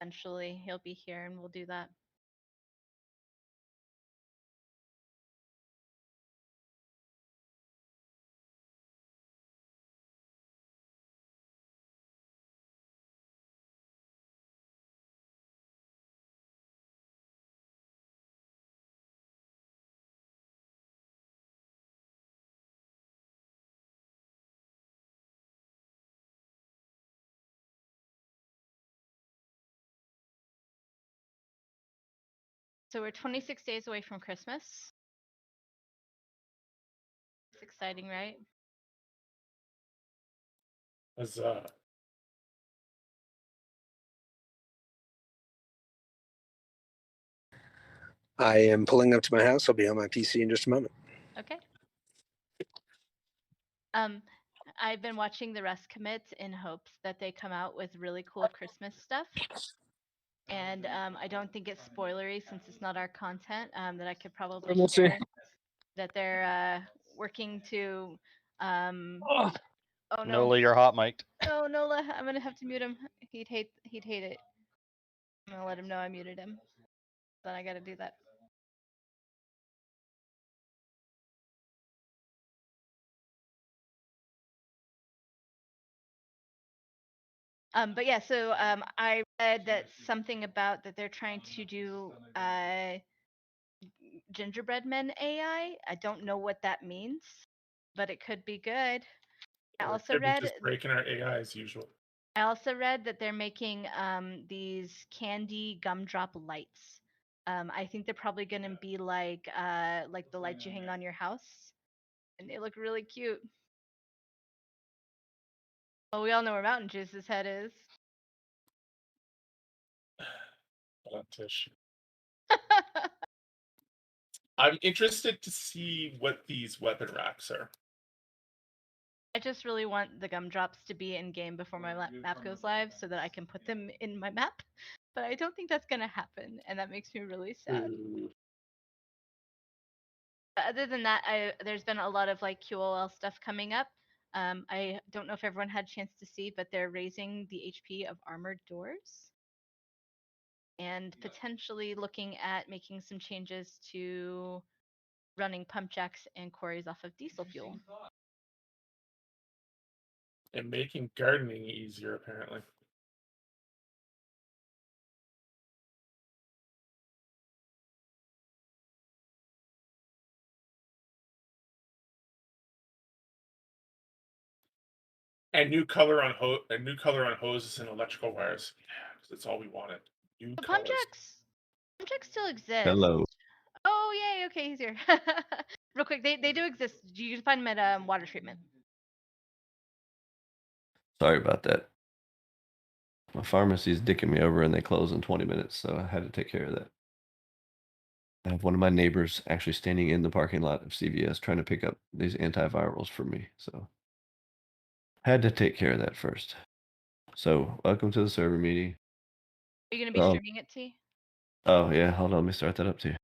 Eventually, he'll be here and we'll do that. So we're 26 days away from Christmas. It's exciting, right? Huzzah. I am pulling up to my house. I'll be on my PC in just a moment. Okay. I've been watching the rest commits in hopes that they come out with really cool Christmas stuff. And I don't think it's spoilery since it's not our content. That I could probably We'll see. share that they're working to. Oh no! Nola, you're hot mic'd. No, Nola, I'm gonna have to mute him. He'd hate it. I'm gonna let him know I muted him. Then I gotta do that. But yeah, so I read that something about that they're trying to do gingerbread men AI. I don't know what that means, but it could be good. I Or it also could be read just breaking our AI as usual. that they're making these candy gumdrop lights. I think they're probably gonna be like the lights you hang on your house, and they look really cute. Well, we all know where Mountain Juice's head is. Tish. I'm interested to see what these weapon racks are. I just really want the gumdrops to be in game before my map goes live so that I can put them in my map. But I don't think that's gonna happen, and that makes me really sad. But other than that, there's been a lot of like QOL stuff coming up. I don't know if everyone had a chance to see, but they're raising the HP of armored doors and potentially looking at making some changes to running pump jacks and quarries off of diesel fuel. And making gardening easier, apparently. And new color on hoses and electrical wires. Yeah, because that's all we wanted. New So colors. pump jacks still exist. Hello. Oh yay! Okay, he's here. Real quick, they do exist. You can find them at water treatment. Sorry about that. My pharmacy's dicking me over and they close in 20 minutes, so I had to take care of that. I have one of my neighbors actually standing in the parking lot of CVS trying to pick up these antivirals for me, so had to take care of that first. So, welcome to the server meeting. Are you gonna be streaming it, T? Oh, yeah, hold on, let me start that up too.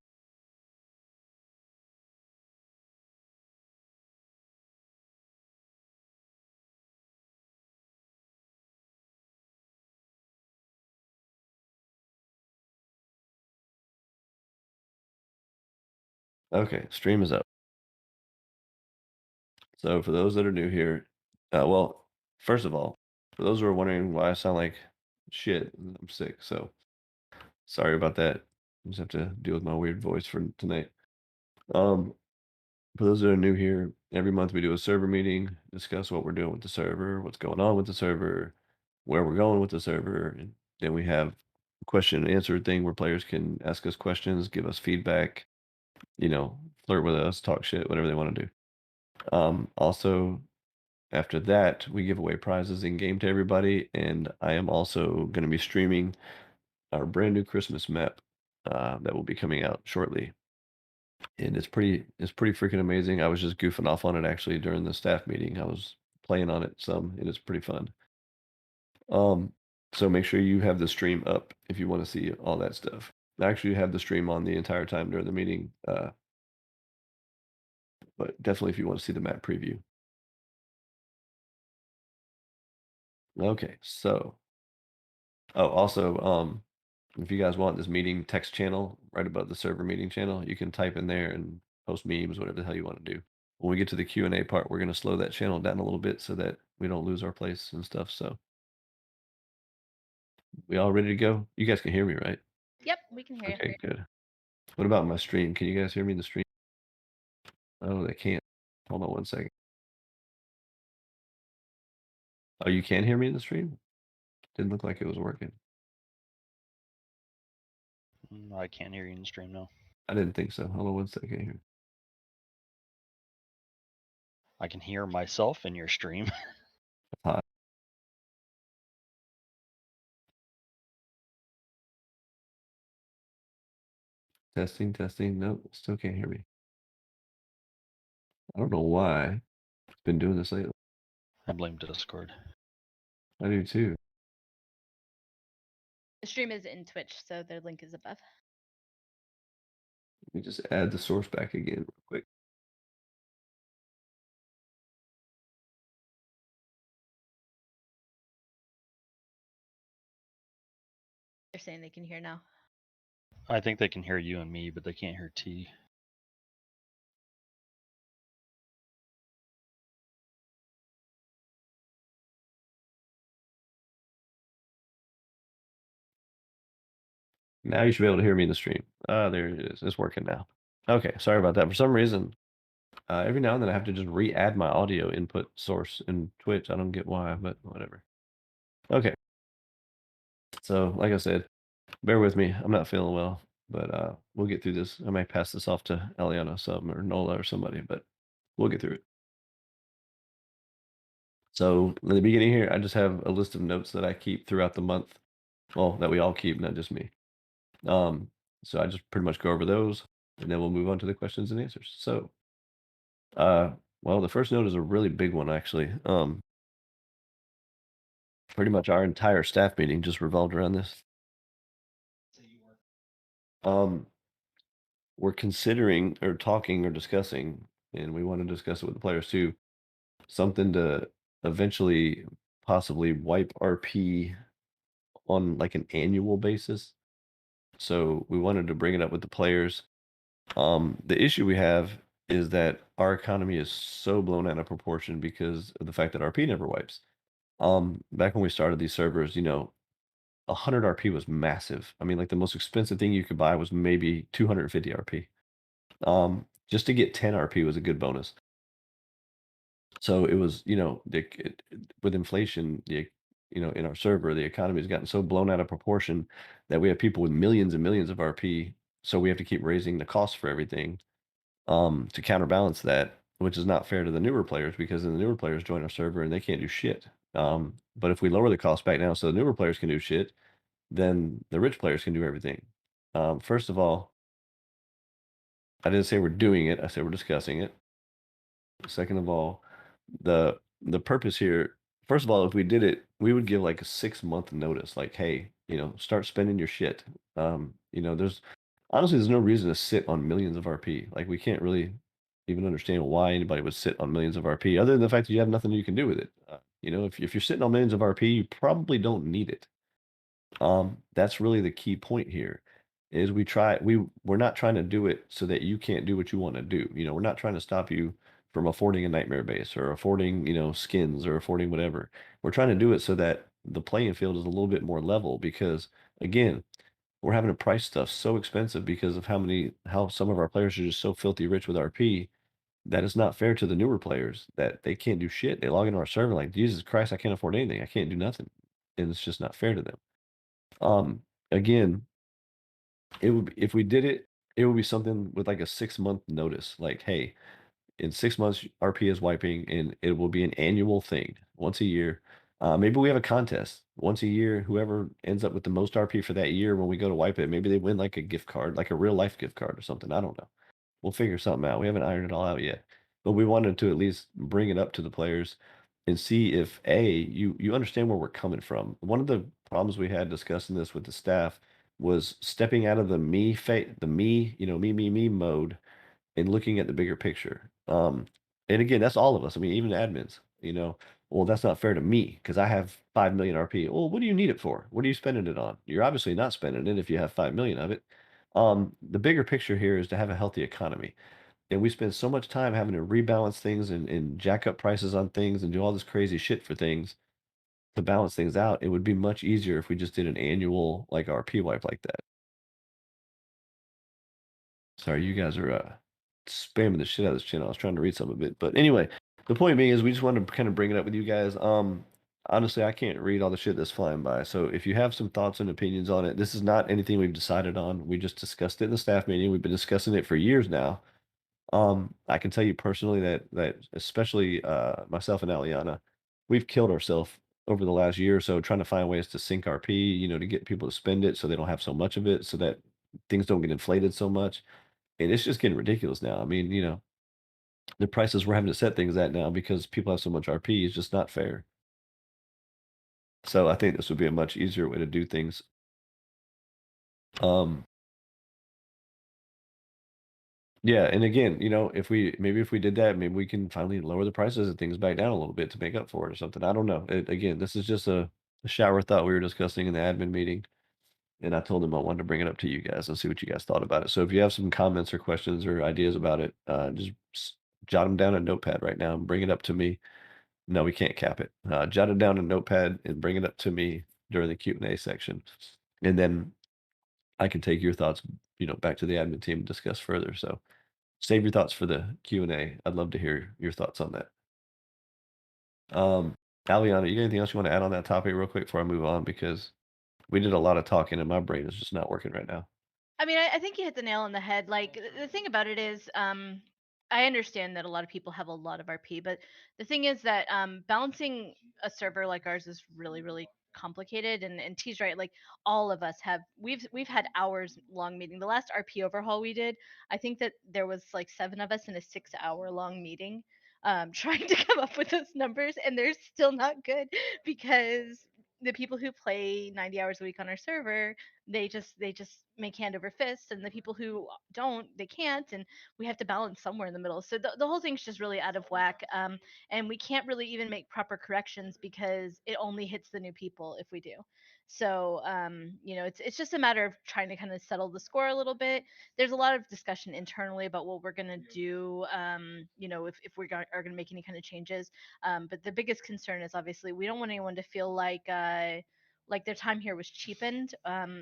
Okay, stream is up. So, for those that are new here, well, first of all, for those who are wondering why I sound like shit, I'm sick, so sorry about that. I just have to deal with my weird voice for tonight. For those that are new here, every month we do a server meeting, discuss what we're doing with the server, what's going on with the server, where we're going with the server, and then we have a question and answer thing where players can ask us questions, give us feedback, flirt with us, talk shit, whatever they want to do. Also, after that, we give away prizes in game to everybody, and I am also going to be streaming our brand new Christmas map that will be coming out shortly. And it's pretty freaking amazing. I was just goofing off on it actually during the staff meeting. I was playing on it some, and it's pretty fun. So make sure you have the stream up if you want to see all that stuff. I actually have the stream on the entire time during the meeting, but definitely if you want to see the map preview. Okay, so Oh, also, if you guys want this meeting text channel right above the server meeting channel, you can type in there and post memes, whatever the hell you want to do. When we get to the Q&A part, we're going to slow that channel down a little bit so that we don't lose our place and stuff. So we all ready to go? You guys can hear me, right? Yep, we can hear you. Okay, good. What about my stream? Can you guys hear me in the stream? Oh, they can't. Hold on one second. Oh, you can hear me in the stream? Didn't look like it was working. I can't hear you in the stream now. I didn't think so. Hold on one second here. I can hear myself in your stream. Hot. Testing, testing. Nope, still can't hear me. I don't know why. It's been doing this lately. I blame Discord. I do too. The stream is in Twitch, so their link is above. Let me just add the source back again real quick. They're saying they can hear now. I think they can hear you and me, but they can't hear T. Now you should be able to hear me in the stream. Ah, there it is. It's working now. Okay, sorry about that. For some reason, every now and then I have to just re-add my audio input source in Twitch. I don't get why, but whatever. Okay. So, like I said, bear with me. I'm not feeling well, but we'll get through this. I might pass this off to Eliana some or Nola or somebody, but we'll get through it. So in the beginning here, I just have a list of notes that I keep throughout the month. Well, that we all keep, not just me. So I just pretty much go over those, and then we'll move on to the questions and answers. So, well, the first note is a really big one, actually. Pretty much our entire staff meeting just revolved around this. We're considering or talking or discussing, and we want to discuss it with the players too, something to eventually possibly wipe RP on like an annual basis. So we wanted to bring it up with the players. The issue we have is that our economy is so blown out of proportion because of the fact that RP never wipes. Back when we started these servers, 100 RP was massive. I mean, like the most expensive thing you could buy was maybe 250 RP. Just to get 10 RP was a good bonus. So it was, with inflation, in our server, the economy has gotten so blown out of proportion that we have people with millions and millions of RP. So we have to keep raising the cost for everything to counterbalance that, which is not fair to the newer players because then the newer players join our server and they can't do shit. But if we lower the cost back down so the newer players can do shit, then the rich players can do everything. First of all, I didn't say we're doing it. I said we're discussing it. Second of all, the purpose here, first of all, if we did it, we would give like a 6-month notice, like, hey, start spending your shit. There's honestly there's no reason to sit on millions of RP. Like we can't really even understand why anybody would sit on millions of RP, other than the fact that you have nothing you can do with it. If you're sitting on millions of RP, you probably don't need it. That's really the key point here is we're not trying to do it so that you can't do what you want to do. We're not trying to stop you from affording a nightmare base or affording, skins or affording whatever. We're trying to do it so that the playing field is a little bit more level because again, we're having to price stuff so expensive because of how some of our players are just so filthy rich with RP that it's not fair to the newer players that they can't do shit. They log into our server like, Jesus Christ, I can't afford anything. I can't do nothing. And it's just not fair to them. Again, if we did it, it would be something with like a 6-month notice. Like, hey, in 6 months, RP is wiping, and it will be an annual thing, once a year. Maybe we have a contest once a year. Whoever ends up with the most RP for that year, when we go to wipe it, maybe they win like a gift card, like a real life gift card or something. I don't know. We'll figure something out. We haven't ironed it all out yet, but we wanted to at least bring it up to the players and see if you understand where we're coming from. One of the problems we had discussing this with the staff was stepping out of the me mode and looking at the bigger picture. And again, that's all of us. I mean, even admins, Well, that's not fair to me because I have 5 million RP. Well, what do you need it for? What are you spending it on? You're obviously not spending it if you have 5 million of it. The bigger picture here is to have a healthy economy. And we spend so much time having to rebalance things and jack up prices on things and do all this crazy shit for things to balance things out. It would be much easier if we just did an annual like RP wipe like that. Sorry, you guys are spamming the shit out of this channel. I was trying to read some of it. But anyway, the point being is we just wanted to kind of bring it up with you guys. Honestly, I can't read all the shit that's flying by. So if you have some thoughts and opinions on it, this is not anything we've decided on. We just discussed it in the staff meeting. We've been discussing it for years now. I can tell you personally that especially myself and Aliana, we've killed ourselves over the last year or so trying to find ways to sink RP, to get people to spend it so they don't have so much of it, so that things don't get inflated so much. And it's just getting ridiculous now. I mean, the prices we're having to set things at now because people have so much RP is just not fair. So I think this would be a much easier way to do things. Um, yeah, and again, if we did that, maybe we can finally lower the prices of things back down a little bit to make up for it or something. I don't know. Again, this is just a shower thought we were discussing in the admin meeting, and I told them I wanted to bring it up to you guys and see what you guys thought about it. So if you have some comments or questions or ideas about it, just jot them down in Notepad right now and bring it up to me. No, we can't cap it. Jot it down in Notepad and bring it up to me during the Q&A section, and then I can take your thoughts, back to the admin team and discuss further. So save your thoughts for the Q&A. I'd love to hear your thoughts on that. Aliana, you got anything else you want to add on that topic real quick before I move on? Because we did a lot of talking and my brain is just not working right now. I mean, I think you hit the nail on the head. Like the thing about it is, I understand that a lot of people have a lot of RP, but the thing is that balancing a server like ours is really, really complicated. And T's right. Like all of us have, we've had hours long meeting. The last RP overhaul we did, I think that there was like 7 of us in a 6-hour long meeting, trying to come up with those numbers, and they're still not good because the people who play 90 hours a week on our server, they just make hand over fist, and the people who don't, they can't, and we have to balance somewhere in the middle. So the whole thing's just really out of whack, and we can't really even make proper corrections because it only hits the new people if we do. So it's just a matter of trying to kind of settle the score a little bit. There's a lot of discussion internally about what we're going to do, if we are going to make any kind of changes. But the biggest concern is obviously we don't want anyone to feel like their time here was cheapened,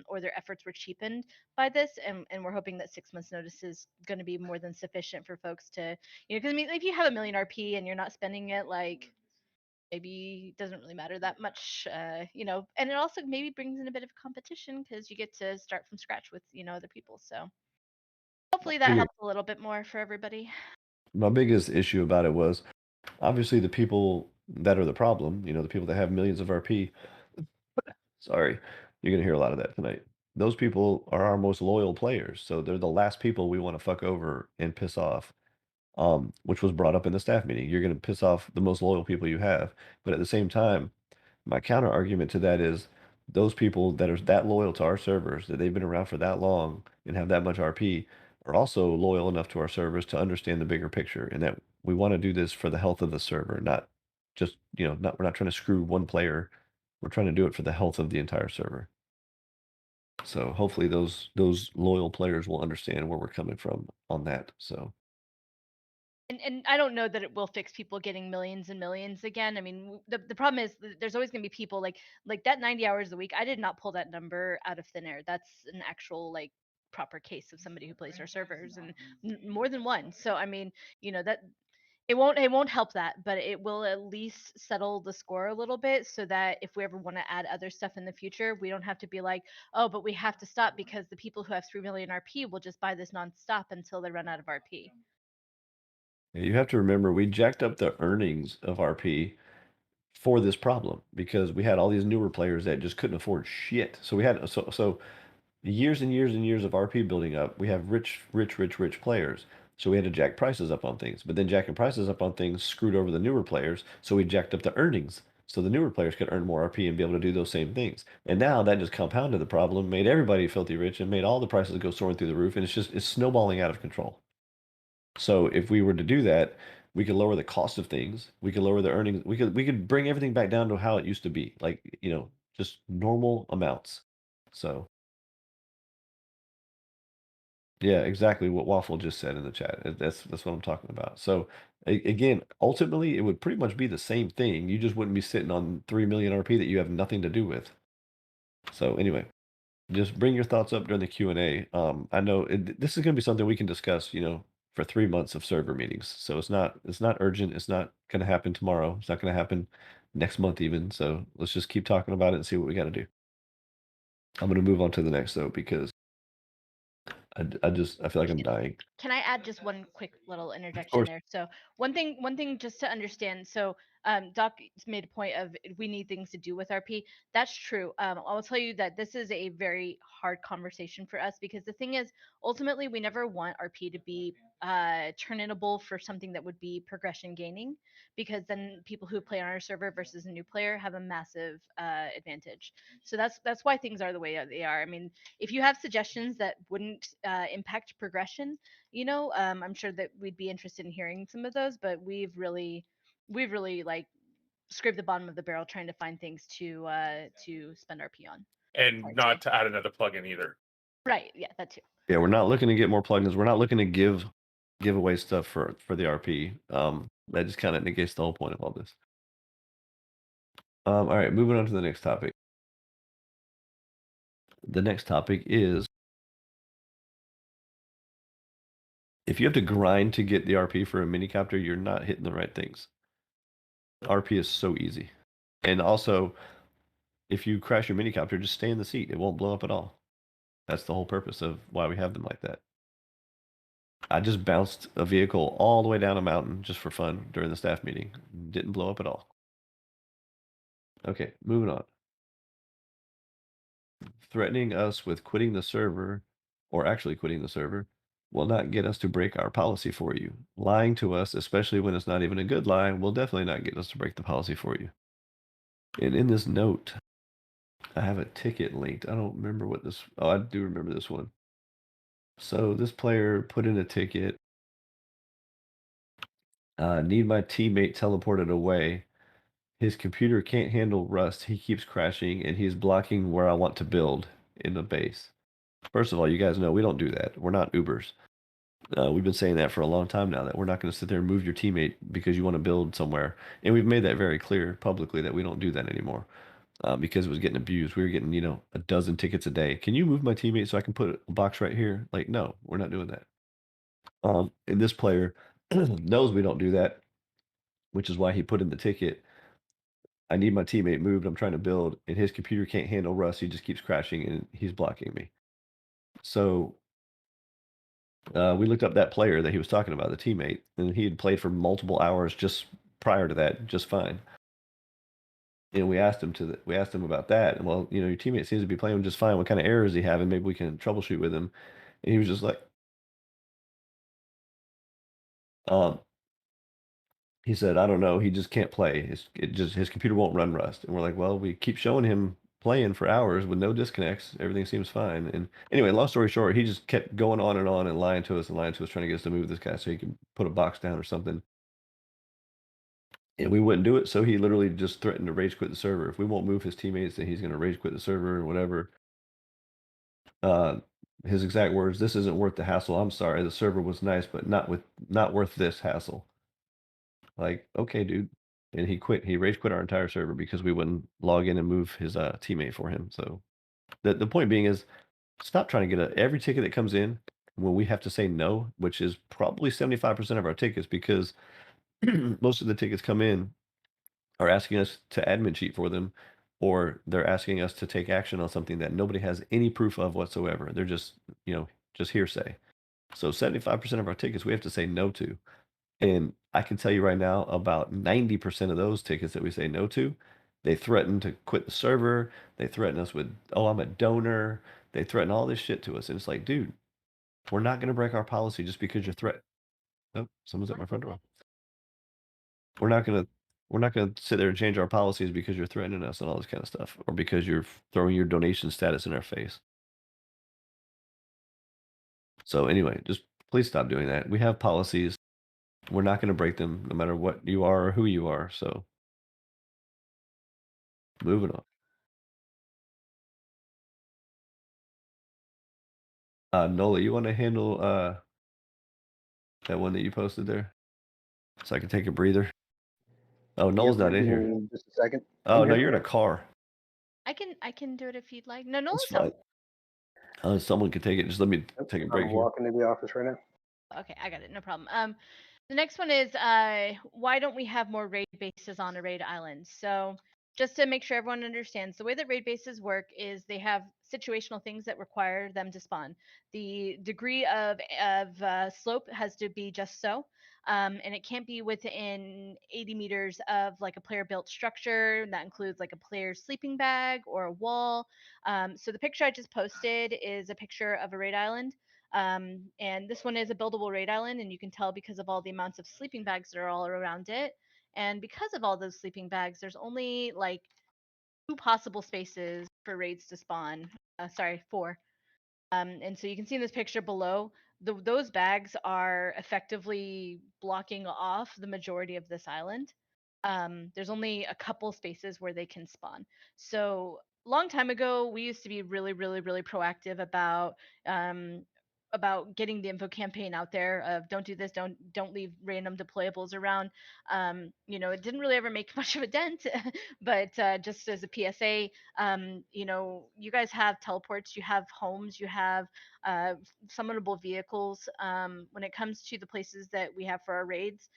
or their efforts were cheapened by this, and we're hoping that 6 months notice is going to be more than sufficient for folks to, because I mean, if you have 1 million RP and you're not spending it, like maybe it doesn't really matter that much, and it also maybe brings in a bit of competition because you get to start from scratch with other people. So hopefully that Bigger- helps a little bit more for everybody. My biggest issue about it was obviously the people that are the problem, the people that have millions of RP. Sorry, you're gonna hear a lot of that tonight. Those people are our most loyal players, so they're the last people we want to fuck over and piss off. Which was brought up in the staff meeting. You're gonna piss off the most loyal people you have, but at the same time, my counter argument to that is those people that are that loyal to our servers, that they've been around for that long and have that much RP, are also loyal enough to our servers to understand the bigger picture and that we want to do this for the health of the server, not just, not we're not trying to screw one player. We're trying to do it for the health of the entire server. So hopefully those loyal players will understand where we're coming from on that. So And I don't know that it will fix people getting millions and millions again. I mean, the problem is there's always going to be people like that 90 hours a week. I did not pull that number out of thin air. That's an actual like proper case of somebody who plays our servers, and more than one. So I mean, that it won't help that, but it will at least settle the score a little bit so that if we ever want to add other stuff in the future, we don't have to be like, oh, but we have to stop because the people who have 3 million RP will just buy this nonstop until they run out of RP. yeah, you have to remember we jacked up the earnings of RP for this problem because we had all these newer players that just couldn't afford shit. So we had so years and years and years of RP building up. We have rich players. So we had to jack prices up on things. But then jacking prices up on things screwed over the newer players. So we jacked up the earnings. So the newer players could earn more RP and be able to do those same things. And now that just compounded the problem, made everybody filthy rich, and made all the prices go soaring through the roof. And it's snowballing out of control. So if we were to do that, We could lower the cost of things. We could lower the earnings. We could bring everything back down to how it used to be, like just normal amounts. So yeah, exactly what Waffle just said in the chat. That's what I'm talking about. So again, ultimately, it would pretty much be the same thing. You just wouldn't be sitting on 3 million RP that you have nothing to do with. So anyway, just bring your thoughts up during the Q&A. I know this is going to be something we can discuss, for 3 months of server meetings. So it's not urgent. It's not going to happen tomorrow. It's not going to happen next month even. So let's just keep talking about it and see what we got to do. I'm going to move on to the next though, because I feel like I'm dying. Can I add just one quick little interjection course. there? So one thing just to understand. So Doc made a point of we need things to do with RP. That's true. I will tell you that this is a very hard conversation for us because the thing is, ultimately, we never want RP to be turnable for something that would be progression gaining, because then people who play on our server versus a new player have a massive advantage. So that's why things are the way that they are. I mean, if you have suggestions that wouldn't impact progression, I'm sure that we'd be interested in hearing some of those. But we've really like scraped the bottom of the barrel trying to find things to spend RP on. And Sorry, not Jay. to add another plugin either. Right, yeah, that too. Yeah, we're not looking to get more plugins. We're not looking to give away stuff for the RP. That just kind of negates the whole point of all this. All right, moving on to the next topic. The next topic is if you have to grind to get the RP for a minicopter, you're not hitting the right things. RP is so easy. And also, if you crash your minicopter, just stay in the seat. It won't blow up at all. That's the whole purpose of why we have them like that. I just bounced a vehicle all the way down a mountain just for fun during the staff meeting. Didn't blow up at all. Okay, moving on. Threatening us with quitting the server, or actually quitting the server, will not get us to break our policy for you. Lying to us, especially when it's not even a good lie, will definitely not get us to break the policy for you. And in this note, I have a ticket linked. I don't remember what this. Oh, I do remember this one. So this player put in a ticket. Need my teammate teleported away. His computer can't handle Rust. He keeps crashing, and he's blocking where I want to build in the base. First of all, you guys know we don't do that. We're not Ubers. We've been saying that for a long time now, that we're not going to sit there and move your teammate because you want to build somewhere. And we've made that very clear publicly that we don't do that anymore because it was getting abused. We were getting, a dozen tickets a day. Can you move my teammate so I can put a box right here? Like, no, we're not doing that. And this player knows we don't do that, which is why he put in the ticket. I need my teammate moved. I'm trying to build, and his computer can't handle Rust. He just keeps crashing, and he's blocking me. So we looked up that player that he was talking about, the teammate, and he had played for multiple hours just prior to that, just fine. And we asked him about that. And well, your teammate seems to be playing just fine. What kind of errors is he having? Maybe we can troubleshoot with him. And he was just like, um, he said, I don't know. He just can't play. His computer won't run Rust. And we're like, well, we keep showing him playing for hours with no disconnects. Everything seems fine. And anyway, long story short, he just kept going on and lying to us, trying to get us to move this guy so he could put a box down or something. And we wouldn't do it. So he literally just threatened to rage quit the server. If we won't move his teammates, then he's going to rage quit the server or whatever. His exact words, "This isn't worth the hassle. I'm sorry. The server was nice, but not worth this hassle." Like, okay, dude. And he quit. He rage quit our entire server because we wouldn't log in and move his teammate for him. So the point being is, stop trying to get every ticket that comes in when we have to say no, which is probably 75% of our tickets, because most of the tickets come in are asking us to admin cheat for them, or they're asking us to take action on something that nobody has any proof of whatsoever. They're just hearsay. So 75% of our tickets we have to say no to. And I can tell you right now, about 90% of those tickets that we say no to, they threaten to quit the server. They threaten us with, oh, I'm a donor. They threaten all this shit to us. And it's like, dude, we're not going to break our policy just because you're Oh, someone's at my front door. We're not gonna sit there and change our policies because you're threatening us and all this kind of stuff, or because you're throwing your donation status in our face. So anyway, just please stop doing that. We have policies. we're not going to break them no matter what you are or who you are. So moving on. Nola, you want to handle that one that you posted there, so I can take a breather? Oh, Nola's Yep, not in give here. me just a second. Oh I'm no, here. you're in a car. I can do it if you'd like. No, That's Nola's fine. home. Someone can take it. Just let me Yep, take a break I'm here. walking to the office right now. Okay, I got it. No problem. The next one is why don't we have more raid bases on a raid island? So just to make sure everyone understands, the way that raid bases work is they have situational things that require them to spawn. The degree of slope has to be just so. And it can't be within 80 meters of like a player built structure. That includes like a player's sleeping bag or a wall. So the picture I just posted is a picture of a raid island. And this one is a buildable raid island, and you can tell because of all the amounts of sleeping bags that are all around it. And because of all those sleeping bags, there's only like 2 possible spaces for raids to spawn. Sorry, 4. And so you can see in this picture below, those bags are effectively blocking off the majority of this island. There's only a couple spaces where they can spawn. So long time ago, we used to be really, really, really proactive about getting the info campaign out there of don't do this, don't leave random deployables around. It didn't really ever make much of a dent, but just as a PSA, you guys have teleports, you have homes, you have summonable vehicles. When it comes to the places that we have for our raids,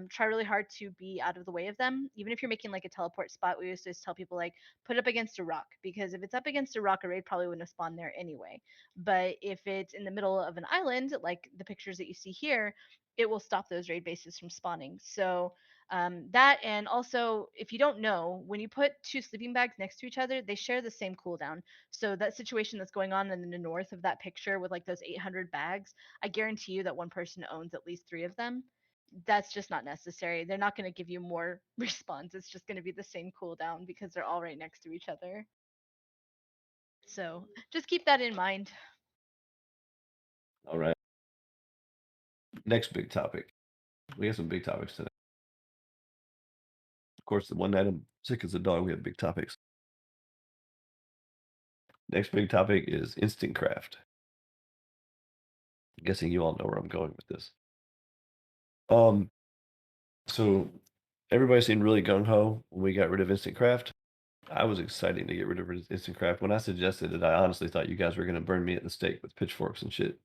try really hard to be out of the way of them. Even if you're making like a teleport spot, we used to just tell people like put it up against a rock, because if it's up against a rock, a raid probably wouldn't have spawned there anyway. But if it's in the middle of an island, like the pictures that you see here, it will stop those raid bases from spawning. So that, and also if you don't know, when you put 2 sleeping bags next to each other, they share the same cooldown. So that situation that's going on in the north of that picture with like those 800 bags, I guarantee you that one person owns at least 3 of them. That's just not necessary. They're not going to give you more respawns. It's just going to be the same cooldown because they're all right next to each other. So just keep that in mind. All right. Next big topic. We have some big topics today. Of course, the one night I'm sick as a dog, we have big topics. Next big topic is instant craft. I'm guessing you all know where I'm going with this. So everybody seemed really gung ho when we got rid of instant craft. I was excited to get rid of instant craft. When I suggested it, I honestly thought you guys were going to burn me at the stake with pitchforks and shit.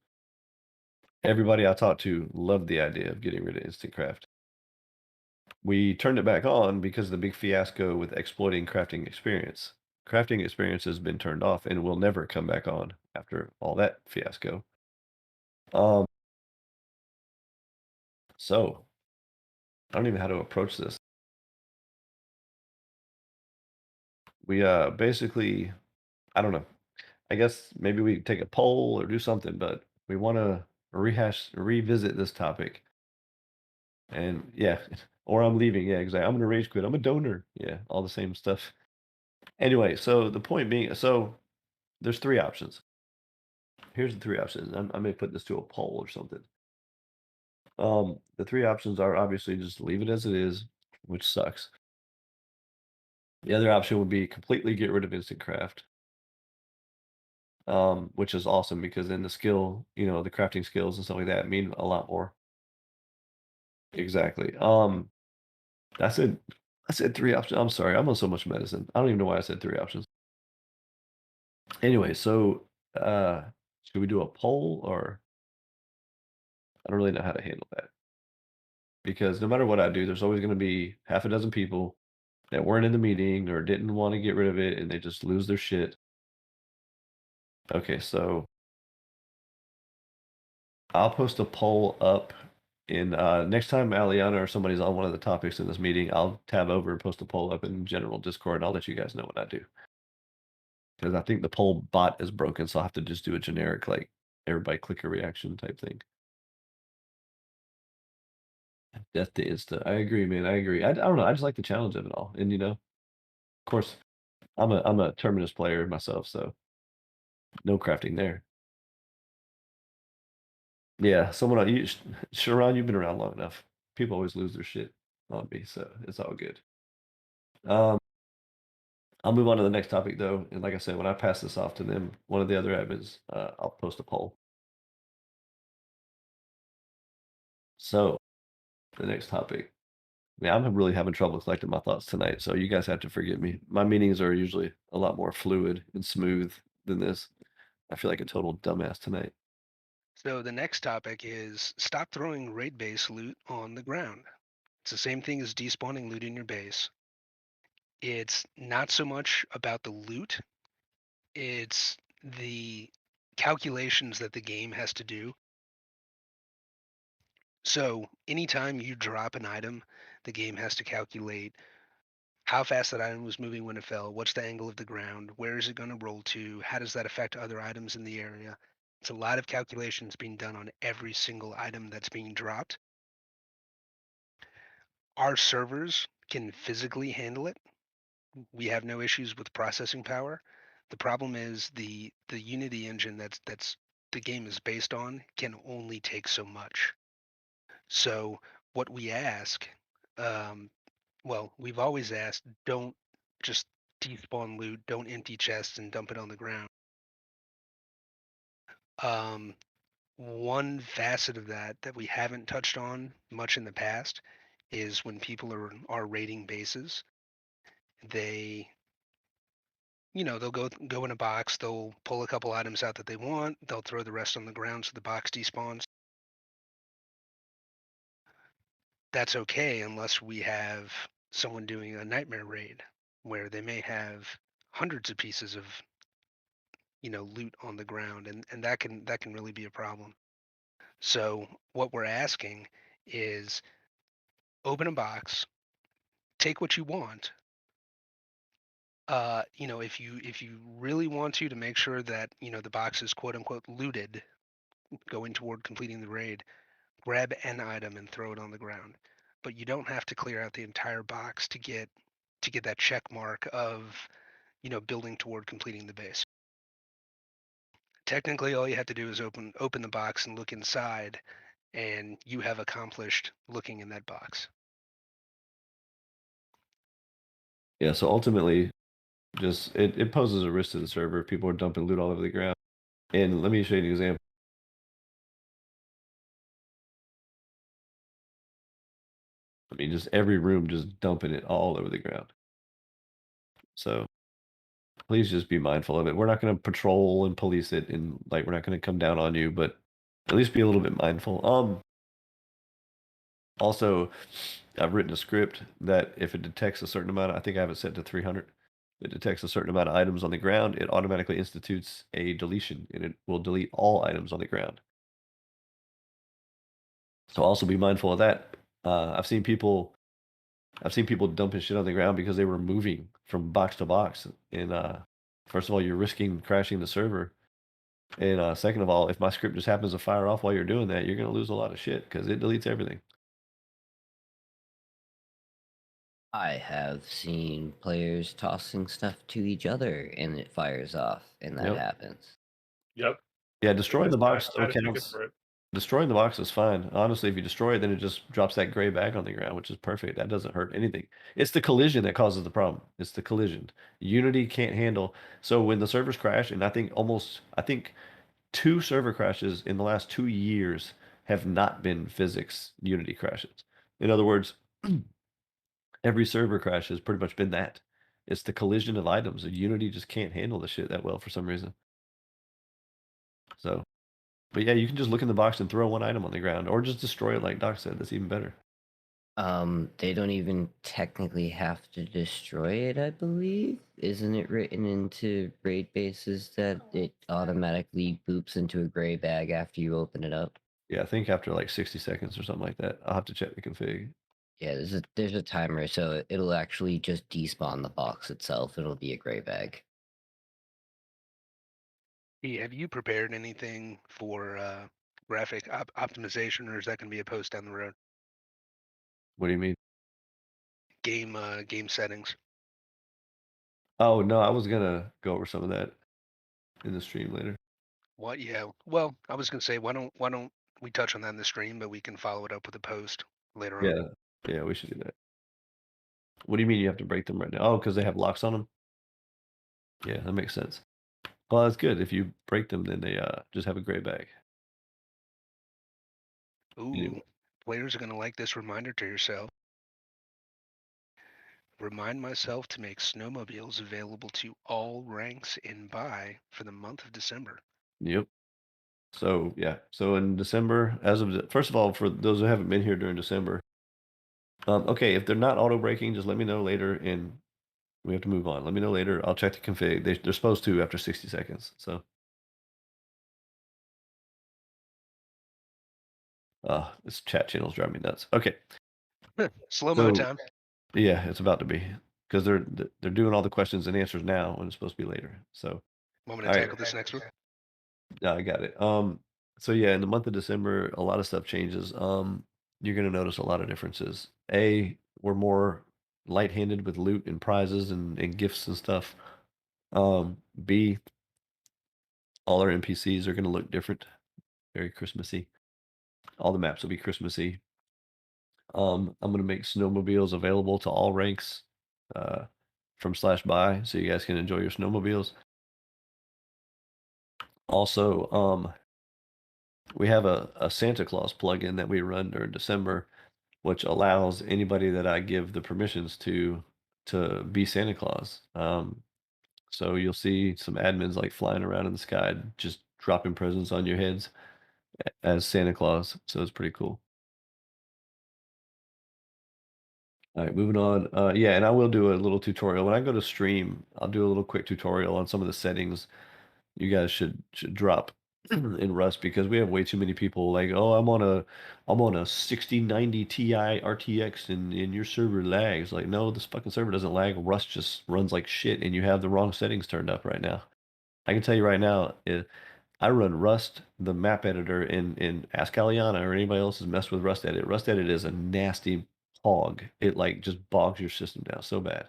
Everybody I talked to loved the idea of getting rid of instant craft. We turned it back on because of the big fiasco with exploiting crafting experience. Crafting experience has been turned off and will never come back on after all that fiasco. So I don't even know how to approach this. We basically, I don't know. I guess maybe we take a poll or do something, but we want to revisit this topic. And yeah, or I'm leaving. Yeah, exactly. I'm gonna rage quit. I'm a donor. Yeah, all the same stuff. Anyway, so the point being, so there's 3 options. Here's the 3 options. I may put this to a poll or something. The 3 options are obviously just leave it as it is, which sucks. The other option would be completely get rid of instant craft, which is awesome because then the skill, the crafting skills and stuff like that mean a lot more. Exactly. I said 3 options. I'm sorry. I'm on so much medicine. I don't even know why I said 3 options. Anyway, so should we do a poll, or I don't really know how to handle that. Because no matter what I do, there's always going to be half a dozen people that weren't in the meeting or didn't want to get rid of it and they just lose their shit. Okay, so I'll post a poll up in next time Aliana or somebody's on one of the topics in this meeting, I'll tab over and post a poll up in general Discord, and I'll let you guys know what I do. Because I think the poll bot is broken, so I'll have to just do a generic, like, everybody click a reaction type thing. Death to Insta. I agree, man. I agree. I don't know. I just like the challenge of it all. And of course, I'm a Terminus player myself, so no crafting there. Yeah, someone you Sharon, you've been around long enough. people always lose their shit on me, so it's all good. Um, I'll move on to the next topic though, and like I said, when I pass this off to them, one of the other admins, I'll post a poll. So the next topic. Yeah, I'm really having trouble collecting my thoughts tonight, so you guys have to forgive me. My meetings are usually a lot more fluid and smooth than this. I feel like a total dumbass tonight. So the next topic is stop throwing raid base loot on the ground. It's the same thing as despawning loot in your base. It's not so much about the loot, it's the calculations that the game has to do. So anytime you drop an item, the game has to calculate how fast that item was moving when it fell, what's the angle of the ground, where is it going to roll to, how does that affect other items in the area. It's a lot of calculations being done on every single item that's being dropped. Our servers can physically handle it. We have no issues with processing power. The problem is the Unity engine that's the game is based on can only take so much. So what we ask, well, we've always asked, don't just despawn loot, don't empty chests and dump it on the ground. One facet of that we haven't touched on much in the past is when people are raiding bases, they they'll go in a box, they'll pull a couple items out that they want, they'll throw the rest on the ground so the box despawns. That's okay unless we have someone doing a nightmare raid where they may have hundreds of pieces of loot on the ground, and that can really be a problem. So what we're asking is open a box, take what you want. If you really want to make sure that the box is quote unquote looted going toward completing the raid, grab an item and throw it on the ground. But you don't have to clear out the entire box to get that check mark of building toward completing the base. Technically, all you have to do is open the box and look inside, and you have accomplished looking in that box. Yeah, so ultimately, just it poses a risk to the server if people are dumping loot all over the ground. And let me show you an example. I mean, just every room just dumping it all over the ground. So please just be mindful of it. We're not going to patrol and police it, and like we're not going to come down on you, but at least be a little bit mindful. Also, I've written a script that if it detects a certain amount, I think I have it set to 300. It detects a certain amount of items on the ground, it automatically institutes a deletion, and it will delete all items on the ground. So also be mindful of that. I've seen people dumping shit on the ground because they were moving from box to box. And first of all, you're risking crashing the server. And second of all, if my script just happens to fire off while you're doing that, you're going to lose a lot of shit because it deletes everything. I have seen players tossing stuff to each other and it fires off, and that Yep. happens. Yep. Yeah, destroying the box I had a ticket counts. for it. Destroying the box is fine. Honestly, if you destroy it, then it just drops that gray bag on the ground, which is perfect. That doesn't hurt anything. It's the collision that causes the problem. It's the collision. Unity can't handle. So when the servers crash, and I think 2 server crashes in the last 2 years have not been physics Unity crashes. In other words, every server crash has pretty much been that. It's the collision of items. Unity just can't handle the shit that well for some reason. So, but yeah, you can just look in the box and throw one item on the ground, or just destroy it like Doc said. That's even better. They don't even technically have to destroy it, I believe. Isn't it written into raid bases that it automatically boops into a gray bag after you open it up? Yeah, I think after like 60 seconds or something like that. I'll have to check the config. Yeah, there's a timer, so it'll actually just despawn the box itself. It'll be a gray bag. Hey, have you prepared anything for graphic optimization, or is that going to be a post down the road? What do you mean? Game settings. Oh no, I was gonna go over some of that in the stream later. What? Yeah. Well, I was going to say, why don't we touch on that in the stream, but we can follow it up with a post later on. Yeah, we should do that. What do you mean you have to break them right now? Oh, because they have locks on them? Yeah, that makes sense. Well, that's good. If you break them, then they just have a gray bag. Ooh, Anyway. players are going to like this reminder to yourself. Remind myself to make snowmobiles available to all ranks in buy for the month of December. Yep. So yeah, so in December, first of all, for those who haven't been here during December, okay, if they're not auto braking, just let me know later, and we have to move on. Let me know later. I'll check the config. They're supposed to after 60 seconds. So, this chat channel's driving me nuts. Okay, Slow mo so time. yeah, it's about to be because they're doing all the questions and answers now, when it's supposed to be later. So, Want me all to right. tackle this next one? Yeah, I got it. So yeah, in the month of December, a lot of stuff changes. You're gonna notice a lot of differences. We're more light-handed with loot and prizes and gifts and stuff. B, all our NPCs are gonna look different, very Christmassy. All the maps will be Christmassy. I'm gonna make snowmobiles available to all ranks, uh, from /buy, so you guys can enjoy your snowmobiles. Also, we have a Santa Claus plugin that we run during December, which allows anybody that I give the permissions to be Santa Claus. So you'll see some admins like flying around in the sky, just dropping presents on your heads as Santa Claus. So it's pretty cool. All right, moving on. Yeah, and I will do a little tutorial when I go to stream. I'll do a little quick tutorial on some of the settings you guys should drop in Rust, because we have way too many people like, oh, I'm on a 6090 Ti RTX and your server lags. Like, no, this fucking server doesn't lag. Rust just runs like shit, and you have the wrong settings turned up right now. I can tell you right now, I run Rust, the map editor, in Ask Aliana or anybody else has messed with Rust Edit. Rust Edit is a nasty hog. It like just bogs your system down so bad.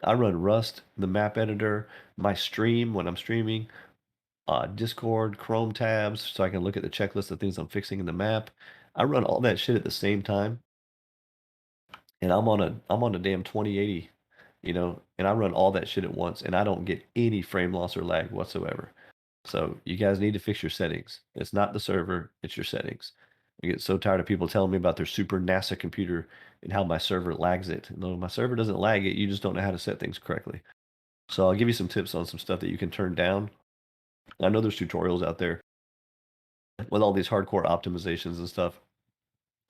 I run Rust, the map editor, my stream when I'm streaming, Discord, Chrome tabs, so I can look at the checklist of things I'm fixing in the map. I run all that shit at the same time, and I'm on a damn 2080, and I run all that shit at once, and I don't get any frame loss or lag whatsoever. So you guys need to fix your settings. It's not the server, it's your settings. I get so tired of people telling me about their super NASA computer and how my server lags it. No, my server doesn't lag it. You just don't know how to set things correctly. So I'll give you some tips on some stuff that you can turn down. I know there's tutorials out there with all these hardcore optimizations and stuff.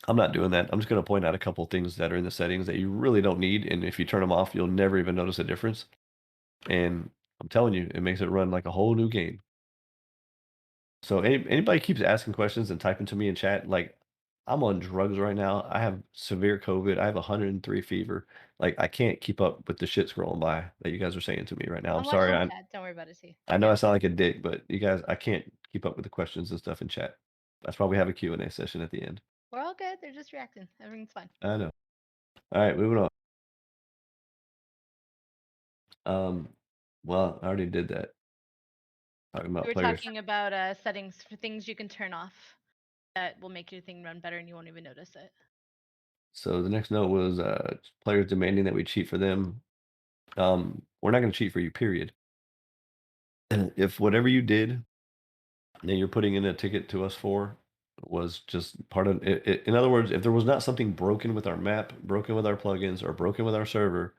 I'm not doing that. I'm just going to point out a couple things that are in the settings that you really don't need. And if you turn them off, you'll never even notice a difference. And I'm telling you, it makes it run like a whole new game. So anybody keeps asking questions and typing to me in chat, like, I'm on drugs right now. I have severe COVID. I have 103 fever. Like, I can't keep up with the shit scrolling by that you guys are saying to me right now. I'm sorry. watching chat. Don't worry about it. See. I know I sound like a dick, but you guys, I can't keep up with the questions and stuff in chat. That's why we have a Q&A session at the end. We're all good. They're just reacting. Everything's fine. I know. All right, moving on. Well, I already did that. Talking about We were players. talking about settings for things you can turn off that will make your thing run better and you won't even notice it. So the next note was players demanding that we cheat for them. We're not going to cheat for you, period. If whatever you did that you're putting in a ticket to us for was just part of it. In other words, if there was not something broken with our map, broken with our plugins, or broken with our server,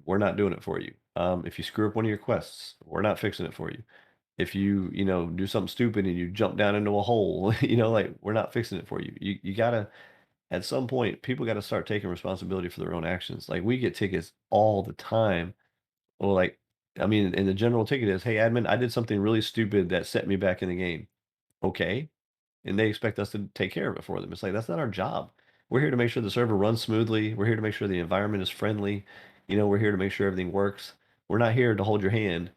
we're not doing it for you. If you screw up one of your quests, we're not fixing it for you. If you do something stupid and you jump down into a hole, like, we're not fixing it for you. You gotta, at some point, people gotta start taking responsibility for their own actions. Like, we get tickets all the time. Well, like, I mean, and the general ticket is, hey, admin, I did something really stupid that set me back in the game. Okay. And they expect us to take care of it for them. It's like, that's not our job. We're here to make sure the server runs smoothly. We're here to make sure the environment is friendly. We're here to make sure everything works. We're not here to hold your hand.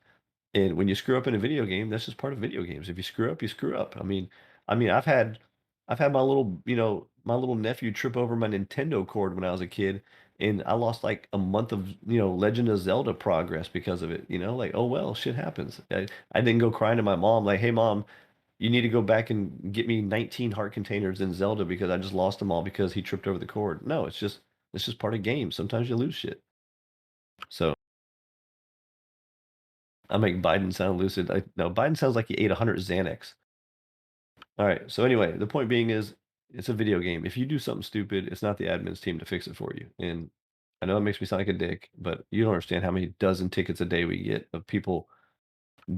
And when you screw up in a video game, that's just part of video games. If you screw up, you screw up. I mean, I've had my little nephew trip over my Nintendo cord when I was a kid, and I lost like a month of Legend of Zelda progress because of it. Like, oh well, shit happens. I didn't go crying to my mom like, hey mom, you need to go back and get me 19 heart containers in Zelda because I just lost them all because he tripped over the cord. No, it's just part of games. Sometimes you lose shit. So I make Biden sound lucid. No, Biden sounds like he ate 100 Xanax. All right. So anyway, the point being is it's a video game. If you do something stupid, it's not the admin's team to fix it for you. And I know it makes me sound like a dick, but you don't understand how many dozen tickets a day we get of people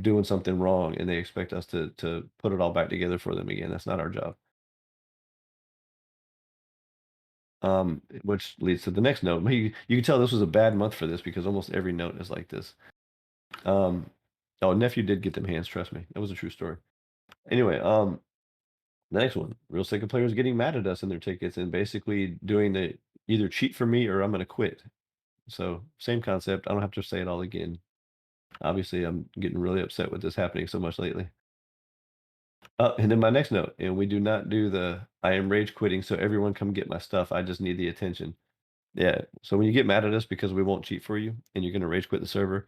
doing something wrong and they expect us to put it all back together for them again. That's not our job. Which leads to the next note. You can tell this was a bad month for this because almost every note is like this. Oh, nephew did get them hands, trust me. That was a true story. Anyway, the next one, real second players getting mad at us in their tickets and basically doing the either cheat for me or I'm gonna quit. So same concept. I don't have to say it all again. Obviously, I'm getting really upset with this happening so much lately. And then my next note, and we do not do the I am rage quitting, so everyone come get my stuff. I just need the attention. Yeah. So when you get mad at us because we won't cheat for you and you're gonna rage quit the server,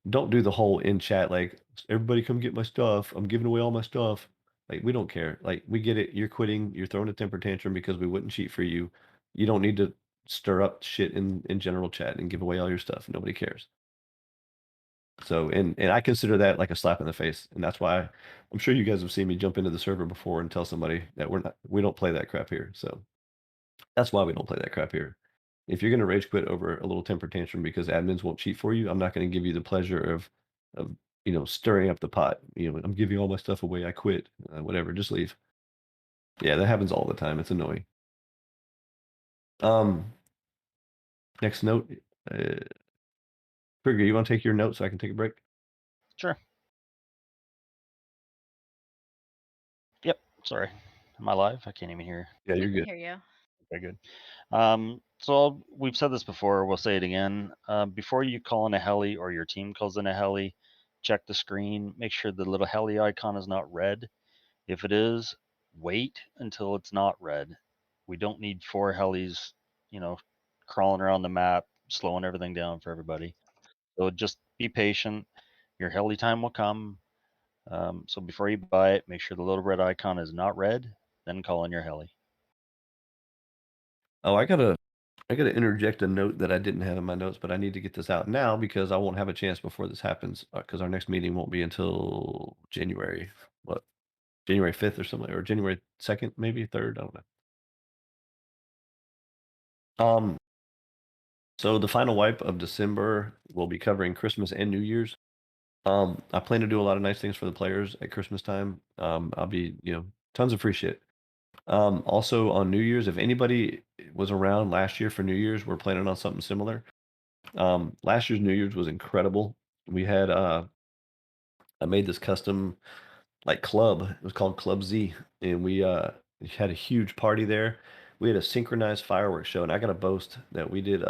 don't do the whole in chat like everybody come get my stuff. I'm giving away all my stuff. Like we don't care. Like we get it. You're quitting. You're throwing a temper tantrum because we wouldn't cheat for you. You don't need to stir up shit in general chat and give away all your stuff. Nobody cares. So and I consider that like a slap in the face, and that's why I'm sure you guys have seen me jump into the server before and tell somebody that we don't play that crap here. So that's why we don't play that crap here. If you're gonna rage quit over a little temper tantrum because admins won't cheat for you, I'm not gonna give you the pleasure of stirring up the pot. I'm giving all my stuff away. I quit. Whatever. Just leave. Yeah, that happens all the time. It's annoying. Um, next note. Trigger, you want to take your note so I can take a break? Sure. Yep. Sorry. Am I live? I can't even hear. Yeah, We you're can good. hear you. Okay, good. We've said this before. We'll say it again. Before you call in a heli or your team calls in a heli, check the screen. Make sure the little heli icon is not red. If it is, wait until it's not red. We don't need 4 helis, crawling around the map, slowing everything down for everybody. So just be patient. Your heli time will come. So before you buy it, make sure the little red icon is not red. Then call in your heli. Oh, I gotta interject a note that I didn't have in my notes, but I need to get this out now because I won't have a chance before this happens. Because our next meeting won't be until January, what, January 5th or something, or January 2nd, maybe 3rd. I don't know. So the final wipe of December will be covering Christmas and New Year's. I plan to do a lot of nice things for the players at Christmas time. I'll be, tons of free shit. Also on New Year's, if anybody was around last year for New Year's, we're planning on something similar. Last year's New Year's was incredible. We had I made this custom like club. It was called Club Z, and we had a huge party there. We had a synchronized fireworks show, and I gotta boast that we did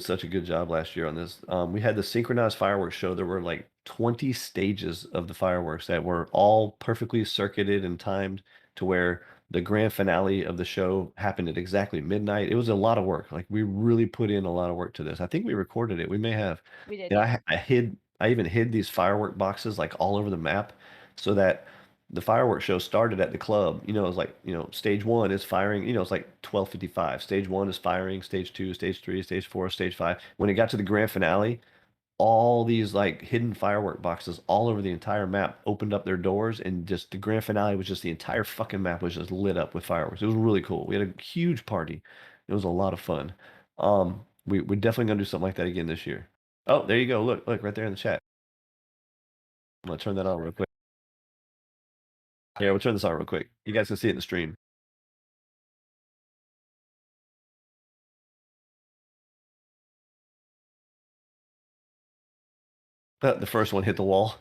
such a good job last year on this. We had the synchronized fireworks show. There were like 20 stages of the fireworks that were all perfectly circuited and timed to where the grand finale of the show happened at exactly midnight. It was a lot of work. Like we really put in a lot of work to this. I think we recorded it. We may have. We did. And Yeah. I even hid these firework boxes like all over the map so that the fireworks show started at the club. It was like, stage one is firing, it's like 12:55. Stage one is firing, stage two, stage three, stage four, stage five. When it got to the grand finale, all these like hidden firework boxes all over the entire map opened up their doors and just the grand finale was just the entire fucking map was just lit up with fireworks. It was really cool. We had a huge party. It was a lot of fun. We're definitely gonna do something like that again this year. Oh, there you go. Look right there in the chat. I'm gonna turn that on real quick. Yeah, we'll turn this on real quick. You guys can see it in the stream. The first one hit the wall.